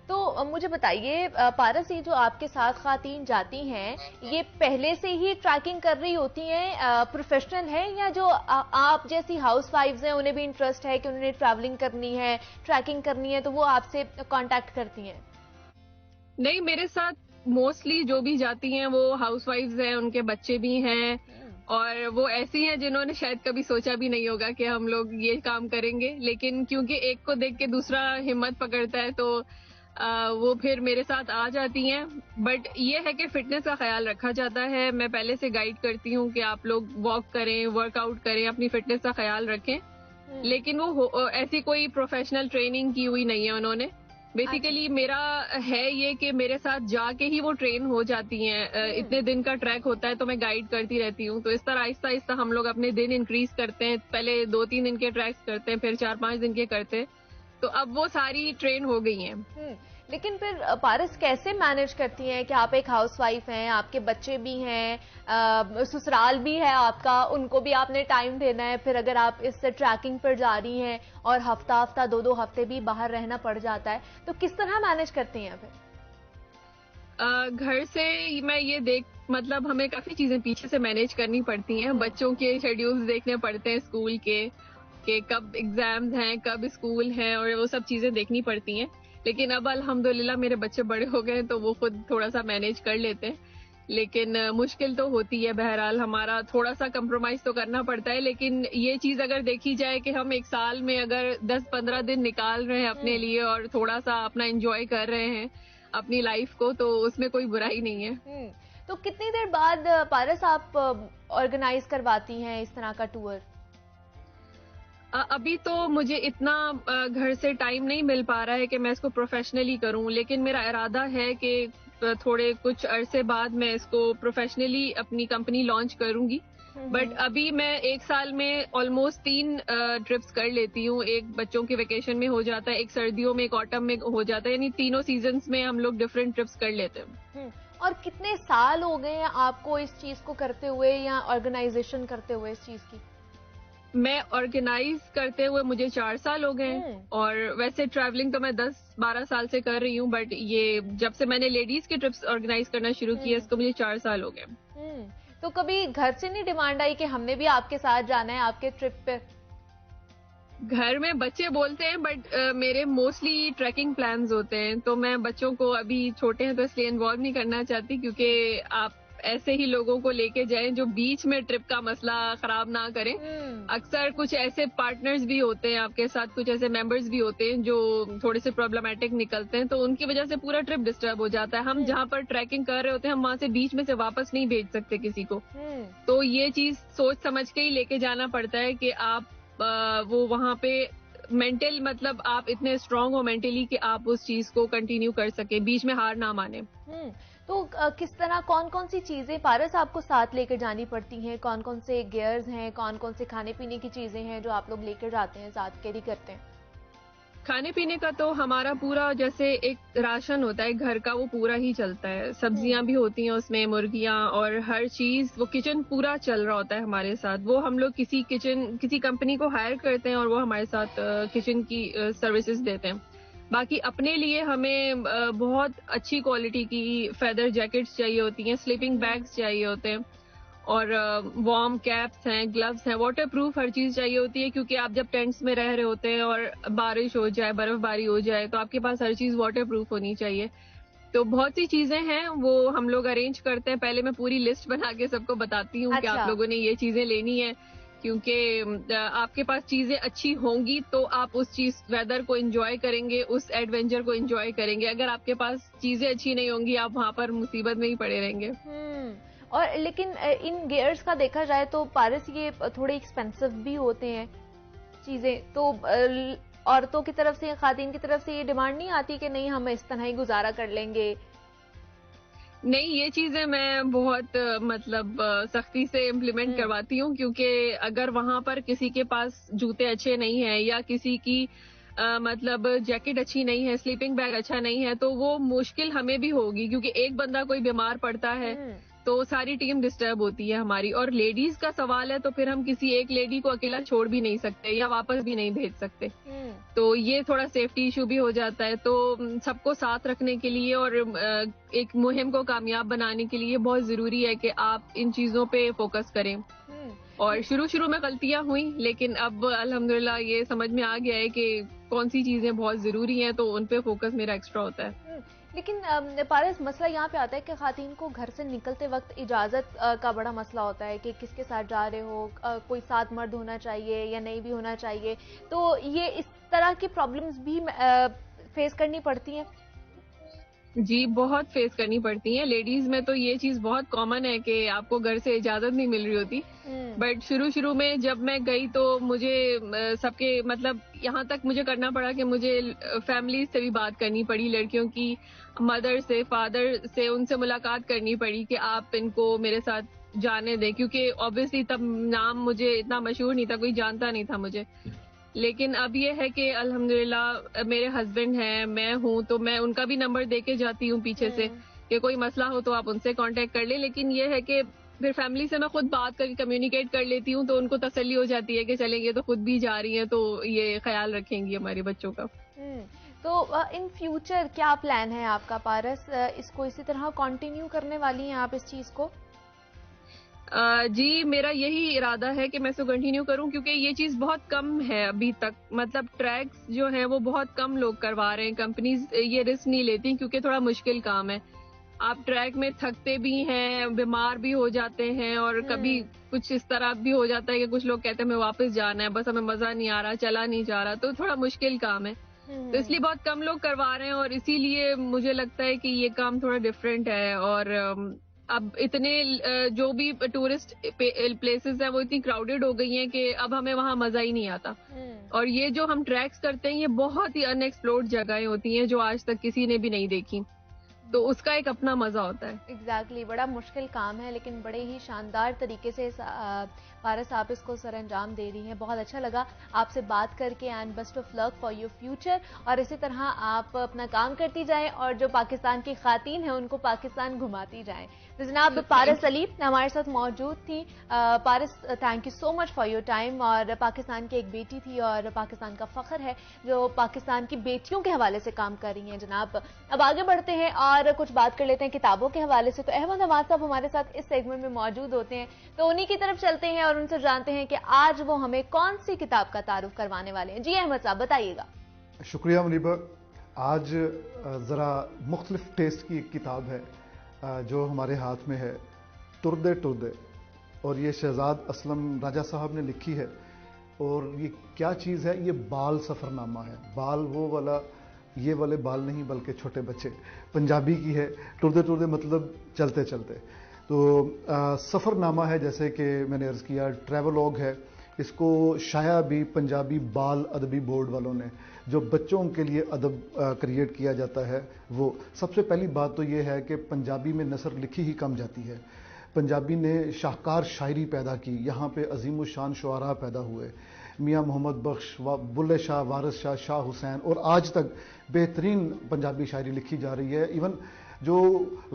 Speaker 1: तो मुझे बताइए पारस, ये जो आपके साथ खातीन जाती हैं, ये पहले से ही ट्रैकिंग कर रही होती हैं, प्रोफेशनल है, या जो आप जैसी हाउसवाइफ्स हैं उन्हें भी इंटरेस्ट है कि उन्हें ट्रैवलिंग करनी है, ट्रैकिंग करनी है, तो वो आपसे कांटेक्ट करती हैं?
Speaker 5: नहीं, मेरे साथ मोस्टली जो भी जाती हैं वो हाउसवाइफ्स हैं, उनके बच्चे भी हैं, और वो ऐसी हैं जिन्होंने शायद कभी सोचा भी नहीं होगा कि हम लोग ये काम करेंगे, लेकिन क्योंकि एक को देख के दूसरा हिम्मत पकड़ता है तो वो फिर मेरे साथ आ जाती हैं। बट ये है कि फिटनेस का ख्याल रखा जाता है। मैं पहले से गाइड करती हूँ कि आप लोग वॉक करें, वर्कआउट करें, अपनी फिटनेस का ख्याल रखें, लेकिन वो ऐसी कोई प्रोफेशनल ट्रेनिंग की हुई नहीं है उन्होंने। बेसिकली मेरा है ये कि मेरे साथ जाके ही वो ट्रेन हो जाती हैं। इतने दिन का ट्रैक होता है तो मैं गाइड करती रहती हूँ, तो इस तरह आहिस्ता आहिस्ता हम लोग अपने दिन इंक्रीज करते हैं। पहले 2-3 दिन के ट्रैक्स करते हैं, फिर 4-5 दिन के करते हैं, तो अब वो सारी ट्रेन हो गई हैं।
Speaker 1: लेकिन फिर पारस कैसे मैनेज करती हैं कि आप एक हाउसवाइफ हैं, आपके बच्चे भी हैं, ससुराल भी है आपका, उनको भी आपने टाइम देना है, फिर अगर आप इस ट्रैकिंग पर जा रही हैं और हफ्ता 2-2 हफ्ते भी बाहर रहना पड़ जाता है, तो किस तरह मैनेज करती हैं फिर?
Speaker 5: घर से मैं ये मतलब हमें काफी चीजें पीछे से मैनेज करनी पड़ती हैं। बच्चों के शेड्यूल्स देखने पड़ते हैं स्कूल के कब एग्जाम्स हैं, कब स्कूल है, और वो सब चीजें देखनी पड़ती हैं। लेकिन अब अल्हम्दुलिल्लाह मेरे बच्चे बड़े हो गए तो वो खुद थोड़ा सा मैनेज कर लेते हैं, लेकिन मुश्किल तो होती है। बहरहाल हमारा थोड़ा सा कंप्रोमाइज तो करना पड़ता है, लेकिन ये चीज अगर देखी जाए कि हम एक साल में अगर 10-15 दिन निकाल रहे हैं अपने लिए और थोड़ा सा अपना एंजॉय कर रहे हैं अपनी लाइफ को, तो उसमें कोई बुराई नहीं है।
Speaker 1: तो कितनी देर बाद पारस आप ऑर्गेनाइज करवाती हैं इस तरह का टूर?
Speaker 5: अभी तो मुझे इतना घर से टाइम नहीं मिल पा रहा है कि मैं इसको प्रोफेशनली करूं, लेकिन मेरा इरादा है कि थोड़े कुछ अरसे बाद मैं इसको प्रोफेशनली अपनी कंपनी लॉन्च करूंगी। बट अभी मैं एक साल में ऑलमोस्ट 3 ट्रिप्स कर लेती हूँ। एक बच्चों के वेकेशन में हो जाता है, एक सर्दियों में, एक ऑटम में हो जाता है, यानी तीनों सीजन्स में हम लोग डिफरेंट ट्रिप्स कर लेते हैं।
Speaker 1: और कितने साल हो गए हैं आपको इस चीज को करते हुए या ऑर्गेनाइजेशन करते हुए इस चीज की?
Speaker 5: मैं ऑर्गेनाइज करते हुए मुझे 4 साल हो गए हैं, और वैसे ट्रैवलिंग तो मैं 10-12 साल से कर रही हूँ, बट ये जब से मैंने लेडीज की ट्रिप्स ऑर्गेनाइज करना शुरू किया इसको मुझे 4 साल हो गए।
Speaker 1: तो कभी घर से नहीं डिमांड आई कि हमने भी आपके साथ जाना है आपके ट्रिप पे?
Speaker 5: घर में बच्चे बोलते हैं, बट मेरे मोस्टली ट्रैकिंग प्लान्स होते हैं, तो मैं बच्चों को, अभी छोटे हैं तो इसलिए इन्वॉल्व नहीं करना चाहती, क्योंकि आप ऐसे ही लोगों को लेके जाएं जो बीच में ट्रिप का मसला खराब ना करें। अक्सर कुछ ऐसे पार्टनर्स भी होते हैं आपके साथ, कुछ ऐसे मेंबर्स भी होते हैं जो थोड़े से प्रॉब्लमैटिक निकलते हैं, तो उनकी वजह से पूरा ट्रिप डिस्टर्ब हो जाता है। हम जहाँ पर ट्रैकिंग कर रहे होते हैं हम वहाँ से बीच में से वापस नहीं भेज सकते किसी को, तो ये चीज सोच समझ के ही लेके जाना पड़ता है कि आप वो वहाँ पे मेंटल, मतलब आप इतने स्ट्रांग हो मेंटली कि आप उस चीज को कंटिन्यू कर सके, बीच में हार ना माने।
Speaker 1: तो किस तरह, कौन कौन सी चीजें पारस आपको साथ लेकर जानी पड़ती हैं? कौन कौन से गियर्स हैं, कौन कौन से खाने पीने की चीजें हैं जो आप लोग लेकर जाते हैं, साथ कैरी करते हैं?
Speaker 5: खाने पीने का तो हमारा पूरा, जैसे एक राशन होता है घर का, वो पूरा ही चलता है। सब्जियां भी होती हैं उसमें, मुर्गियां, और हर चीज, वो किचन पूरा चल रहा होता है हमारे साथ। वो हम लोग किसी कंपनी को हायर करते हैं और वो हमारे साथ किचन की सर्विसेज देते हैं। बाकी अपने लिए हमें बहुत अच्छी क्वालिटी की फेदर जैकेट्स चाहिए होती हैं, स्लीपिंग बैग्स चाहिए होते हैं, और वार्म कैप्स हैं, ग्लव्स हैं, वाटरप्रूफ हर चीज चाहिए होती है, क्योंकि आप जब टेंट्स में रह रहे होते हैं और बारिश हो जाए, बर्फबारी हो जाए, तो आपके पास हर चीज वाटरप्रूफ होनी चाहिए। तो बहुत सी चीजें हैं वो हम लोग अरेंज करते हैं। पहले मैं पूरी लिस्ट बना के सबको बताती हूँ कि आप लोगों ने ये चीजें लेनी है, क्योंकि आपके पास चीजें अच्छी होंगी तो आप उस चीज, वेदर को एंजॉय करेंगे, उस एडवेंचर को एंजॉय करेंगे। अगर आपके पास चीजें अच्छी नहीं होंगी, आप वहाँ पर मुसीबत में ही पड़े रहेंगे।
Speaker 1: और लेकिन इन गियर्स का देखा जाए तो पारस ये थोड़े एक्सपेंसिव भी होते हैं चीजें, तो औरतों की तरफ से या खातून की तरफ से ये डिमांड नहीं आती कि नहीं हम इस तरह ही गुजारा कर लेंगे?
Speaker 5: नहीं, ये चीजें मैं बहुत मतलब सख्ती से इम्प्लीमेंट करवाती हूँ, क्योंकि अगर वहां पर किसी के पास जूते अच्छे नहीं है या किसी की मतलब जैकेट अच्छी नहीं है, स्लीपिंग बैग अच्छा नहीं है, तो वो मुश्किल हमें भी होगी, क्योंकि एक बंदा कोई बीमार पड़ता है तो सारी टीम डिस्टर्ब होती है हमारी। और लेडीज का सवाल है तो फिर हम किसी एक लेडी को अकेला छोड़ भी नहीं सकते या वापस भी नहीं भेज सकते, तो ये थोड़ा सेफ्टी इशू भी हो जाता है। तो सबको साथ रखने के लिए और एक मुहिम को कामयाब बनाने के लिए बहुत जरूरी है कि आप इन चीजों पे फोकस करें। और शुरू में गलतियां हुई, लेकिन अब अल्हम्दुलिल्लाह ये समझ में आ गया है कि कौन सी चीजें बहुत जरूरी हैं, तो उन पे फोकस मेरा एक्स्ट्रा होता है।
Speaker 1: लेकिन पारस, मसला यहाँ पे आता है कि खातून को घर से निकलते वक्त इजाजत का बड़ा मसला होता है कि किसके साथ जा रहे हो, कोई साथ मर्द होना चाहिए या नहीं भी होना चाहिए, तो ये इस तरह की प्रॉब्लम्स भी फेस करनी पड़ती हैं?
Speaker 5: जी, बहुत फेस करनी पड़ती हैं। लेडीज में तो ये चीज बहुत कॉमन है कि आपको घर से इजाजत नहीं मिल रही होती, बट शुरू में जब मैं गई तो मुझे सबके, मतलब यहाँ तक मुझे करना पड़ा कि मुझे फैमिली से भी बात करनी पड़ी, लड़कियों की मदर से, फादर से, उनसे मुलाकात करनी पड़ी कि आप इनको मेरे साथ जाने दें, क्योंकि ऑब्वियसली तब नाम मुझे इतना मशहूर नहीं था, कोई जानता नहीं था मुझे। लेकिन अब ये है कि अल्हम्दुलिल्लाह मेरे हस्बैंड हैं, मैं हूँ, तो मैं उनका भी नंबर दे के जाती हूँ पीछे से कि कोई मसला हो तो आप उनसे कांटेक्ट कर ले। लेकिन ये है कि फिर फैमिली से मैं खुद बात करके कम्युनिकेट कर लेती हूँ, तो उनको तसल्ली हो जाती है कि चलेंगे तो खुद भी जा रही हैं, तो ये ख्याल रखेंगी हमारे बच्चों का।
Speaker 1: तो इन फ्यूचर क्या प्लान है आपका पारस? इसको इसी तरह कंटिन्यू करने वाली हैं आप इस चीज को?
Speaker 5: जी, मेरा यही इरादा है कि मैं इसको कंटिन्यू करूं, क्योंकि ये चीज बहुत कम है अभी तक। मतलब ट्रैक्स जो है वो बहुत कम लोग करवा रहे हैं, कंपनीज ये रिस्क नहीं लेती क्योंकि थोड़ा मुश्किल काम है। आप ट्रैक में थकते भी हैं, बीमार भी हो जाते हैं, और कभी कुछ इस तरह भी हो जाता है कि कुछ लोग कहते हैं हमें वापस जाना है, बस हमें मजा नहीं आ रहा, चला नहीं जा रहा, तो थोड़ा मुश्किल काम है। तो इसलिए बहुत कम लोग करवा रहे हैं, और इसीलिए मुझे लगता है कि ये काम थोड़ा डिफरेंट है। और अब इतने जो भी टूरिस्ट प्लेसेस हैं वो इतनी क्राउडेड हो गई हैं कि अब हमें वहाँ मजा ही नहीं आता। और ये जो हम ट्रैक्स करते हैं ये बहुत ही अनएक्सप्लोर्ड जगहें होती हैं जो आज तक किसी ने भी नहीं देखी। तो उसका एक अपना मजा होता है।
Speaker 1: एग्जैक्टली बड़ा मुश्किल काम है, लेकिन बड़े ही शानदार तरीके से पारस आप इसको सर अंजाम दे रही हैं। बहुत अच्छा लगा आपसे बात करके and best of luck for your future. और इसी तरह आप अपना काम करती जाएं और जो पाकिस्तान की खातीन हैं उनको पाकिस्तान घुमाती जाएं। तो जनाब पारस अली हमारे साथ मौजूद थी। Paras, thank you so much for your time. और पाकिस्तान की एक बेटी थी और पाकिस्तान का फख्र है जो पाकिस्तान की बेटियों के हवाले से काम कर रही हैं। जनाब अब आगे बढ़ते हैं और कुछ बात कर लेते हैं किताबों के हवाले से। तो अहमद हमाद साहब हमारे साथ इस सेगमेंट में मौजूद होते हैं, तो उन्हीं की तरफ चलते हैं और उनसे जानते हैं कि आज वो हमें कौन सी किताब का तारुफ करवाने वाले हैं। जी अहमद साहब बताइएगा।
Speaker 6: शुक्रिया मुनीबा। आज ज़रा मुख्तलिफ टेस्ट की एक किताब है जो हमारे हाथ में है, टुर्दे टुर्दे, और ये शहजाद असलम राजा साहब ने लिखी है। और ये क्या चीज़ है? ये बाल सफ़रनामा है। बाल वो वाला, ये वाले बाल नहीं बल्कि छोटे बच्चे, पंजाबी की है। टुर्दे टुर्दे मतलब चलते चलते। तो सफ़रनामा है, जैसे कि मैंने अर्ज़ किया, ट्रैवलॉग है। इसको शाया भी पंजाबी बाल अदबी बोर्ड वालों ने, जो बच्चों के लिए अदब क्रिएट किया जाता है, वो सबसे पहली बात तो ये है कि पंजाबी में नसर लिखी ही कम जाती है। पंजाबी ने शाहकार शायरी पैदा की, यहाँ पे अजीम शान शुआरा पैदा हुए, मियाँ मोहम्मद बख्श, बुल्ले शाह, वारिस शाह, शाह हुसैन, और आज तक बेहतरीन पंजाबी शायरी लिखी जा रही है। इवन जो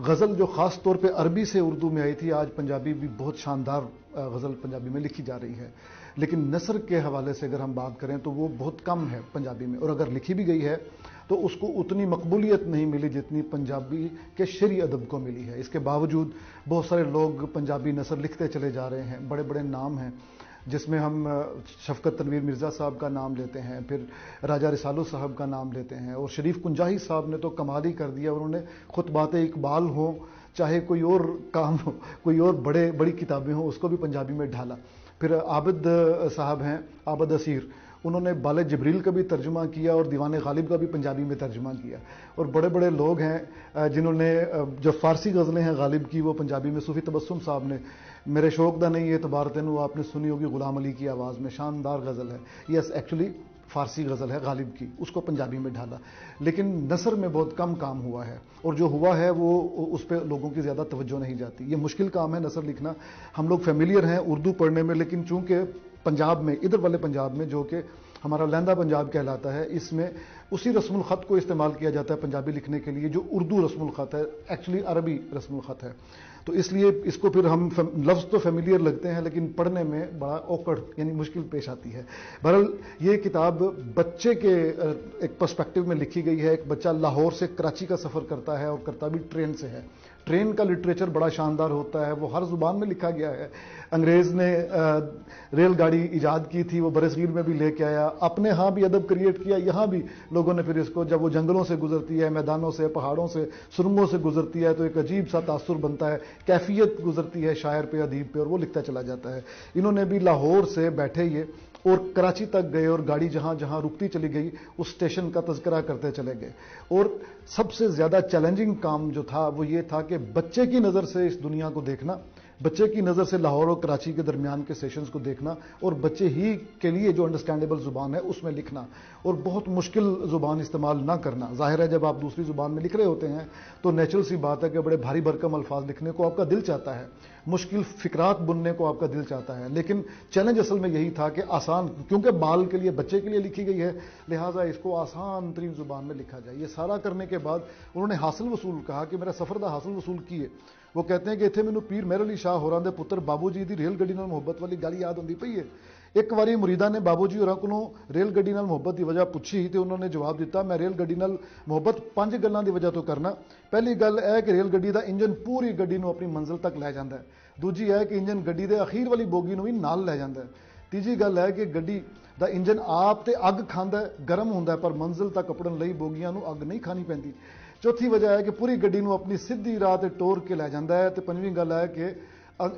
Speaker 6: गज़ल जो ख़ास तौर पे अरबी से उर्दू में आई थी, आज पंजाबी भी बहुत शानदार गज़ल पंजाबी में लिखी जा रही है। लेकिन नसर के हवाले से अगर हम बात करें तो वो बहुत कम है पंजाबी में, और अगर लिखी भी गई है तो उसको उतनी मकबूलियत नहीं मिली जितनी पंजाबी के शरी अदब को मिली है। इसके बावजूद बहुत सारे लोग पंजाबी नसर लिखते चले जा रहे हैं। बड़े बड़े नाम हैं, जिसमें हम शफकत तनवीर मिर्ज़ा साहब का नाम लेते हैं, फिर राजा रिसालू साहब का नाम लेते हैं, और शरीफ कुंजाही साहब ने तो कमाल ही कर दिया। उन्होंने खुतबाते इकबाल हो, चाहे कोई और काम हो, कोई और बड़ी किताबें हों, उसको भी पंजाबी में ढाला। फिर आबिद साहब हैं, आबिद असीर, उन्होंने बाले जबरील का भी तर्जुमा किया और दीवाने गालिब का भी पंजाबी में तर्जुमा किया। और बड़े बड़े लोग हैं जिन्होंने जो फ़ारसी गज़लें हैं गालिब की, वो पंजाबी में, सूफ़ी तबस्सुम साहब ने मेरे शौक दा नहीं एतबार तेनू, आपने सुनी होगी गुलाम अली की आवाज़ में, शानदार गज़ल है। यस, एक्चुअली फ़ारसी गज़ल है गालिब की, उसको पंजाबी में ढाला। लेकिन नसर में बहुत कम काम हुआ है, और जो हुआ है वो उस पर लोगों की ज़्यादा तवज्जो नहीं जाती। ये मुश्किल काम है नसर लिखना। हम लोग फेमिलियर हैं उर्दू पढ़ने में, लेकिन चूँकि पंजाब में, इधर वाले पंजाब में, जो कि हमारा लहंदा पंजाब कहलाता है, इसमें उसी रस्मुल ख़त को इस्तेमाल किया जाता है पंजाबी लिखने के लिए जो उर्दू रस्मुल ख़त है, एक्चुअली अरबी रस्मुल ख़त है। तो इसलिए इसको फिर हम लफ्ज़ तो फेमिलियर लगते हैं, लेकिन पढ़ने में बड़ा औकड़ यानी मुश्किल पेश आती है। बहरहाल ये किताब बच्चे के एक पर्सपेक्टिव में लिखी गई है। एक बच्चा लाहौर से कराची का सफ़र करता है, और करता भी ट्रेन से है। ट्रेन का लिटरेचर बड़ा शानदार होता है, वो हर ज़ुबान में लिखा गया है। अंग्रेज़ ने रेलगाड़ी ईजाद की थी, वो बरसगीर में भी लेके आया, अपने यहाँ भी अदब क्रिएट किया, यहाँ भी लोगों ने फिर इसको, जब वो जंगलों से गुजरती है, मैदानों से, पहाड़ों से, सुरंगों से गुजरती है, तो एक अजीब सा तासुर बनता है, कैफियत गुजरती है शायर पे, अदीब पे, और वो लिखता चला जाता है। इन्होंने भी लाहौर से बैठे ये और कराची तक गए, और गाड़ी जहां जहां रुकती चली गई उस स्टेशन का तज़किरा करते चले गए। और सबसे ज़्यादा चैलेंजिंग काम जो था वो ये था कि बच्चे की नज़र से इस दुनिया को देखना, बच्चे की नज़र से लाहौर और कराची के दरमियान के सेशंस को देखना, और बच्चे ही के लिए जो अंडरस्टैंडेबल ज़ुबान है उसमें लिखना, और बहुत मुश्किल ज़ुबान इस्तेमाल ना करना। ज़ाहिर है जब आप दूसरी ज़ुबान में लिख रहे होते हैं तो नेचुरल सी बात है कि बड़े भारी भरकम अल्फाज लिखने को आपका दिल चाहता है, मुश्किल फ़िक्रात बुनने को आपका दिल चाहता है। लेकिन चैलेंज असल में यही था कि आसान, क्योंकि बाल के लिए, बच्चे के लिए लिखी गई है, लिहाजा इसको आसान तरीन ज़ुबान में लिखा जाए। ये सारा करने के बाद उन्होंने हासिल वसूल कहा कि मेरा सफ़र दा हासिल वसूल किए। वो कहते हैं कि इत्थे मैनू पीर मेहर अली शाह होरां दे पुत्र बाबू जी दी रेल गड्डी नाल मुहब्बत वाली गल याद होंदी पई है। एक बारी मुरीदा ने बाबू जी होरां कोलों रेल गड्डी नाल मुहब्बत की वजह पूछी तो उन्होंने जवाब दिता, मैं रेल गड्डी नाल मुहब्बत 5 गल्लां दी वजह तो करना। पहली गल है कि रेल गड्डी दा इंजन पूरी गड्डी नूं अपनी मंजिल तक लै जांदा है। दूजी है कि इंजन गड्डी दे अखीर वाली बोगी नूं भी नाल लै जांदा है। तीजी गल है कि गड्डी दा इंजन आप ते अग खांदा है, गर्म हुंदा है, पर मंजिल तक अपड़न लई बोगियां नूं अग नहीं खानी पैंदी। चौथी वजह है कि पूरी गड्डी नूं अपनी सीधी राह ते टोर के लै जांदा है। ते पंजवीं गल है कि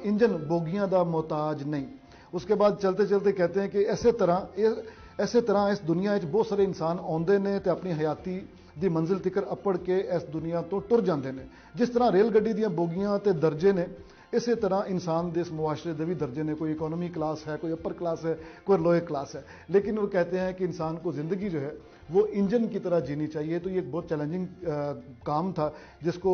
Speaker 6: इंजन बोगियां दा मोहताज नहीं। उसके बाद चलते चलते कहते हैं कि ऐसे तरह इस दुनिया में बहुत सारे इंसान आउंदे ने ते अपनी हयाती दी मंजिल तिकर अपड़ के इस दुनिया तो टुर जांदे ने। जिस तरह रेल गड्डी दीयां बोगियां ते दर्जे ने इसी तरह इंसान दे इस मुआशरे दवी दर्जे ने, कोई इकोनॉमी क्लास है, कोई अपर क्लास है, कोई लोअर क्लास है, लेकिन वो कहते हैं कि इंसान को जिंदगी जो है वो इंजन की तरह जीनी चाहिए। तो ये एक बहुत चैलेंजिंग काम था जिसको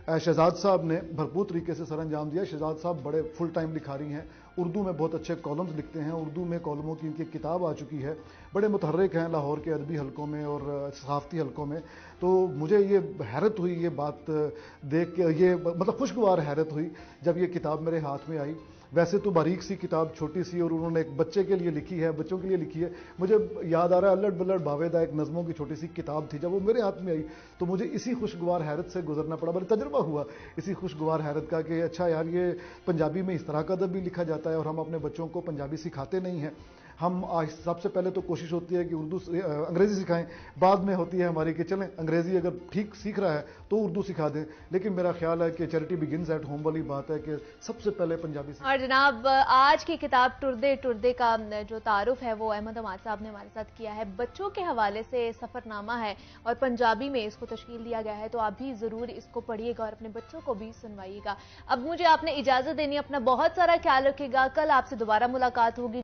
Speaker 6: शहजाद साहब ने भरपूर तरीके से सर अंजाम दिया। शहजाद साहब बड़े फुल टाइम लिखारी हैं, उर्दू में बहुत अच्छे कॉलम्स लिखते हैं, उर्दू में कॉलमों की इनकी किताब आ चुकी है, बड़े मुतहर्रिक हैं लाहौर के अदबी हलकों में और सहाफ़ती हलकों में। तो मुझे ये हैरत हुई ये बात देख के, ये मतलब खुशगवार हैरत हुई जब ये किताब मेरे हाथ में आई। वैसे तो बारीक सी किताब, छोटी सी, और उन्होंने एक बच्चे के लिए लिखी है, बच्चों के लिए लिखी है। मुझे याद आ रहा है अल्लड़ बल्लड़ भावेदा एक नज़मों की छोटी सी किताब थी, जब वो मेरे हाथ में आई तो मुझे इसी खुशगवार हैरत से गुजरना पड़ा। बड़ा तजुर्बा हुआ इसी खुशगवार हैरत का कि अच्छा यार, ये पंजाबी में इस तरह का अदब भी लिखा जाता है और हम अपने बच्चों को पंजाबी सिखाते नहीं हैं। हम सबसे पहले तो कोशिश होती है कि अंग्रेज़ी सिखाएं, बाद में होती है हमारी कि चलें अंग्रेज़ी अगर ठीक सीख रहा है तो उर्दू सिखा दें। लेकिन मेरा ख्याल है कि चैरिटी बिगिंस एट होम वाली बात है कि सबसे पहले पंजाबी सीखें।
Speaker 1: और जनाब, आज की किताब टुर्दे टुर्दे का जो तारुफ है वो अहमद हमाद साहब ने हमारे साथ किया है। बच्चों के हवाले से सफ़रनामा है और पंजाबी में इसको तश्कील दिया गया है, तो आप भी ज़रूर इसको पढ़िएगा और अपने बच्चों को भी सुनवाइएगा। अब मुझे आपने इजाज़त देनी, अपना बहुत सारा ख्याल रखिएगा। कल आपसे दोबारा मुलाकात होगी।